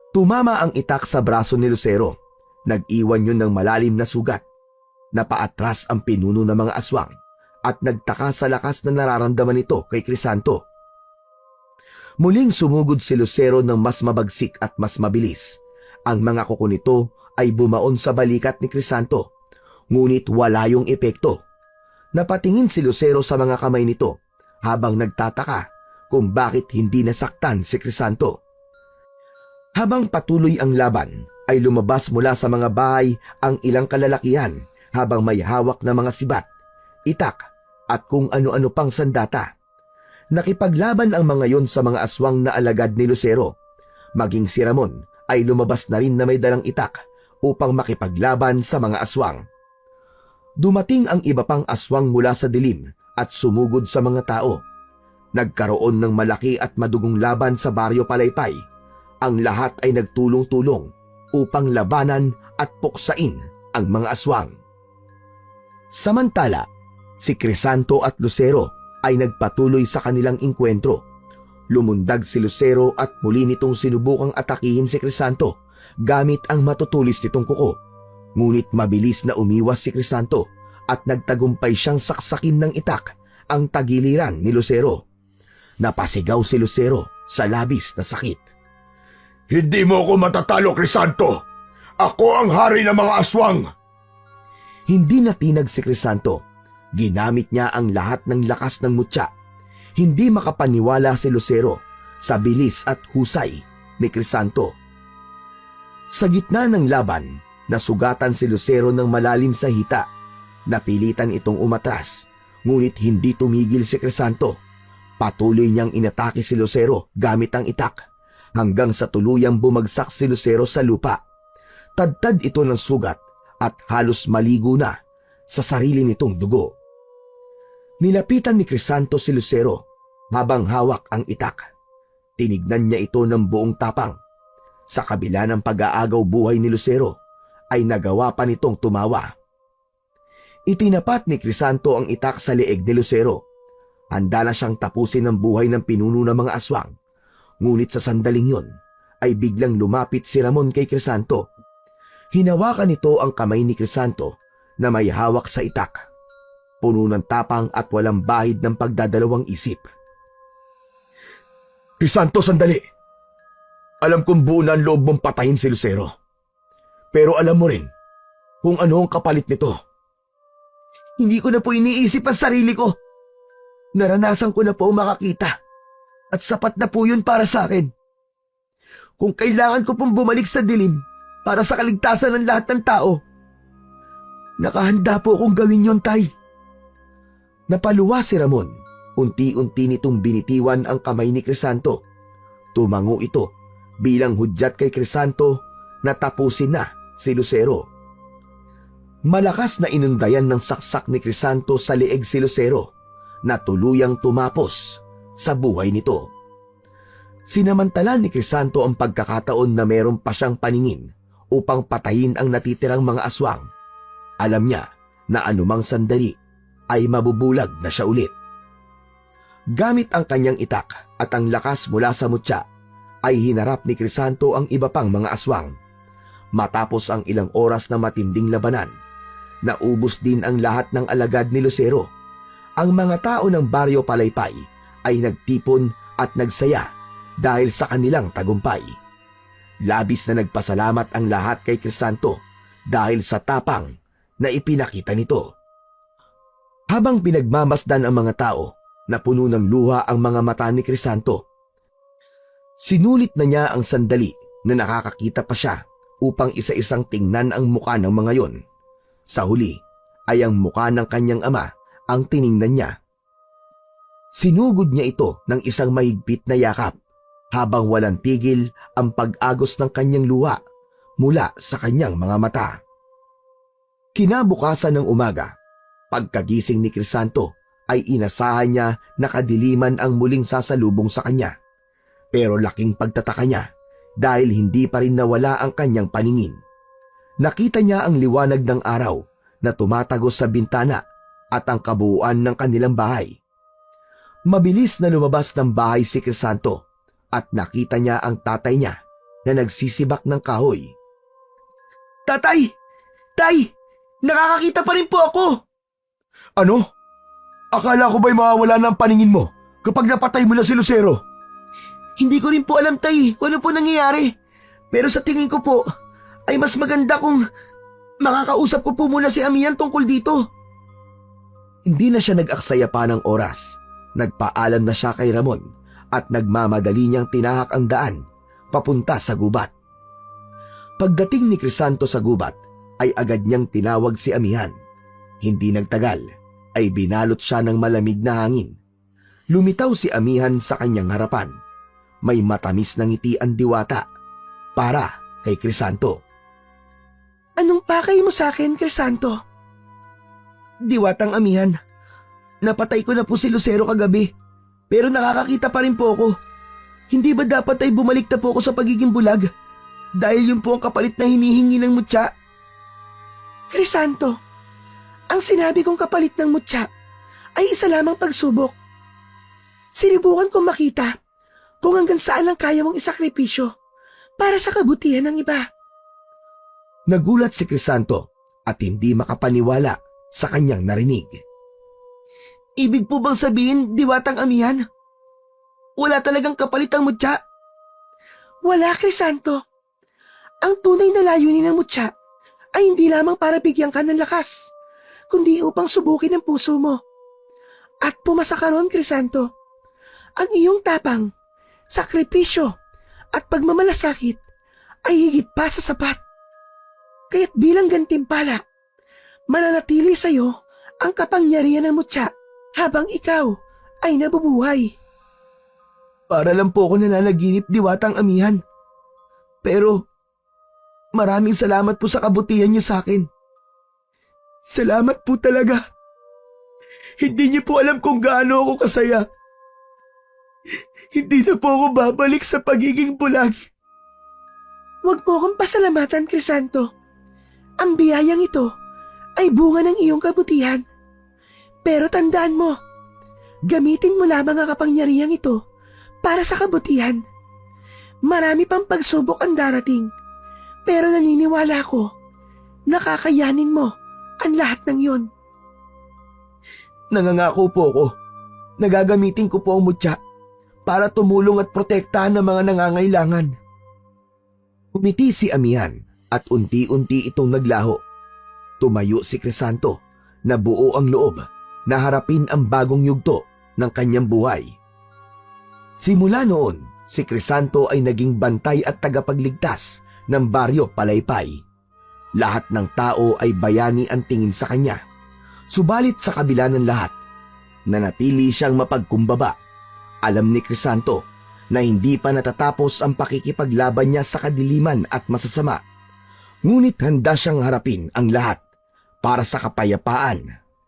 Tumama ang itak sa braso ni Lucero. Nag-iwan yun ng malalim na sugat. Napaatras ang pinuno ng mga aswang at nagtaka sa lakas na nararamdaman nito kay Crisanto. Muling sumugod si Lucero ng mas mabagsik at mas mabilis. Ang mga kuko nito ay bumaon sa balikat ni Crisanto, ngunit wala yung epekto. Napatingin si Lucero sa mga kamay nito habang nagtataka kung bakit hindi nasaktan si Crisanto. Habang patuloy ang laban, ay lumabas mula sa mga bahay ang ilang kalalakihan habang may hawak na mga sibat, itak at kung ano-ano pang sandata. Nakipaglaban ang mga yon sa mga aswang na alagad ni Lucero. Maging si Ramon ay lumabas na rin na may dalang itak upang makipaglaban sa mga aswang. Dumating ang iba pang aswang mula sa dilim at sumugod sa mga tao. Nagkaroon ng malaki at madugong laban sa Baryo Palaypay. Ang lahat ay nagtulong-tulong upang labanan at puksain ang mga aswang. Samantala, si Crisanto at Lucero ay nagpatuloy sa kanilang inkwentro. Lumundag si Lucero at muli nitong sinubukang atakihin si Crisanto gamit ang matutulis nitong kuko. Ngunit mabilis na umiwas si Crisanto at nagtagumpay siyang saksakin ng itak ang tagiliran ni Lucero. Napasigaw si Lucero sa labis na sakit. Hindi mo ako matatalo, Crisanto. Ako ang hari ng mga aswang. Hindi natinag si Crisanto. Ginamit niya ang lahat ng lakas ng mutya. Hindi makapaniwala si Lucero sa bilis at husay ni Crisanto. Sa gitna ng laban, nasugatan si Lucero ng malalim sa hita. Napilitan itong umatras, ngunit hindi tumigil si Crisanto. Patuloy niyang inatake si Lucero gamit ang itak hanggang sa tuluyang bumagsak si Lucero sa lupa. Tadtad ito ng sugat at halos maligo na sa sarili nitong dugo. Nilapitan ni Crisanto si Lucero habang hawak ang itak. Tinignan niya ito ng buong tapang. Sa kabila ng pag-aagaw buhay ni Lucero, ay nagawa pa nitong tumawa. Itinapat ni Crisanto ang itak sa leeg ni Lucero. Handa na siyang tapusin ang buhay ng pinuno ng mga aswang. Ngunit sa sandaling yon, ay biglang lumapit si Ramon kay Crisanto. Hinawakan nito ang kamay ni Crisanto na may hawak sa itak. Puno ng tapang at walang bahid ng pagdadalawang isip. Crisanto, sandali! Alam kong buo na ang loob mong patayin si Lucero. Pero alam mo rin kung ano ang kapalit nito. Hindi ko na po iniisip ang sarili ko. Naranasan ko na po makakita. At sapat na po yun para sa akin. Kung kailangan ko pong bumalik sa dilim para sa kaligtasan ng lahat ng tao, nakahanda po akong gawin yon, Tay. Napaluwa si Ramon. Unti-unti nitong binitiwan ang kamay ni Crisanto. Tumango ito bilang hudyat kay Crisanto na tapusin na si Lucero. Malakas na inundayan ng saksak ni Crisanto sa leeg si Lucero. na tuluyang tumapos sa buhay nito. Sinamantala ni Crisanto ang pagkakataon na meron pa siyang paningin upang patayin ang natitirang mga aswang. Alam niya na anumang sandali ay mabubulag na siya ulit. Gamit ang kanyang itak at ang lakas mula sa mutya, ay hinarap ni Crisanto ang iba pang mga aswang. Matapos ang ilang oras na matinding labanan, naubos din ang lahat ng alagad ni Lucero. Ang mga tao ng Baryo Palaypay ay nagtipon at nagsaya dahil sa kanilang tagumpay. Labis na nagpasalamat ang lahat kay Crisanto dahil sa tapang na ipinakita nito. Habang pinagmamasdan ang mga tao, napuno ng luha ang mga mata ni Crisanto. Sinulit na niya ang sandali na nakakakita pa siya upang isa-isang tingnan ang muka ng mga yon. Sa huli ay ang muka ng kanyang ama ang tiningnan niya. Sinugod niya ito ng isang mahigpit na yakap habang walang tigil ang pag-agos ng kanyang luha mula sa kanyang mga mata. Kinabukasan ng umaga, pagkagising ni Crisanto ay inasahan niya na kadiliman ang muling sasalubong sa kanya. Pero laking pagtataka niya dahil hindi pa rin nawala ang kanyang paningin. Nakita niya ang liwanag ng araw na tumatagos sa bintana at ang kabuuan ng kanilang bahay. Mabilis na lumabas ng bahay si Crisanto at nakita niya ang tatay niya na nagsisibak ng kahoy. Tatay! Tay! Nakakakita pa rin po ako! Ano? Akala ko ba'y mawawala na ang paningin mo kapag napatay mo na si Lucero? Hindi ko rin po alam, tay, kung ano po nangyayari. Pero sa tingin ko po, ay mas maganda kung makakausap ko po muna si Amihan tungkol dito. Hindi na siya nag-aksaya pa ng oras. Nagpaalam na siya kay Ramon at nagmamadali niyang tinahak ang daan papunta sa gubat. Pagdating ni Crisanto sa gubat, ay agad niyang tinawag si Amihan. Hindi nagtagal, ay binalot siya ng malamig na hangin. Lumitaw si Amihan sa kanyang harapan. May matamis na ngiti ang diwata para kay Crisanto. Anong pakay mo sa akin, Crisanto? Diwatang Amihan, napatay ko na po si Lucero kagabi, pero nakakakita pa rin po ako. Hindi ba dapat ay bumalik na po ako sa pagiging bulag? Dahil yun po ang kapalit na hinihingi ng mutya. Crisanto, ang sinabi kong kapalit ng mutya ay isa lamang pagsubok. Sinubukan kong makita kung hanggang saan ang kaya mong isakripisyo para sa kabutihan ng iba. Nagulat si Crisanto at hindi makapaniwala sa kanyang narinig. Ibig po bang sabihin, Diwatang Amihan? Wala talagang kapalit ang mutya? Wala, Crisanto. Ang tunay na layunin ng mutya ay hindi lamang para bigyan ka ng lakas, kundi upang subukin ang puso mo. At pumasa ka ron, Crisanto. Ang iyong tapang, sakripisyo at pagmamalasakit ay higit pa sa sapat. Kaya't bilang gantimpala, mananatili sa iyo ang kapangyarihan ng mutya habang ikaw ay nabubuhay. Para lang po ako nananaginip, Diwatang Amihan. Pero maraming salamat po sa kabutihan niyo sa akin. Salamat po talaga. Hindi niyo po alam kung gaano ako kasaya. Hindi na po ako babalik sa pagiging bulag. Huwag mo akong pasalamatan, Crisanto. Ang biyayang ito ay bunga ng iyong kabutihan. Pero tandaan mo, gamitin mo lamang ang kapangyarihang ito para sa kabutihan. Marami pang pagsubok ang darating, pero naniniwala ko, nakakayanin mo ang lahat ng iyon. Nangangako po ako, nagagamitin ko po ang mutya para tumulong at protektahan ng mga nangangailangan. Umiti si Amihan at unti-unti itong naglaho. Tumayo si Crisanto na buo ang loob na harapin ang bagong yugto ng kanyang buhay. Simula noon, si Crisanto ay naging bantay at tagapagligtas ng Baryo Palaypay. Lahat ng tao ay bayani ang tingin sa kanya. Subalit sa kabila ng lahat, nanatili siyang mapagkumbaba. Alam ni Crisanto na hindi pa natatapos ang pakikipaglaban niya sa kadiliman at masasama. Ngunit handa siyang harapin ang lahat para sa kapayapaan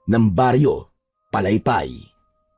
ng Baryo Palaypay.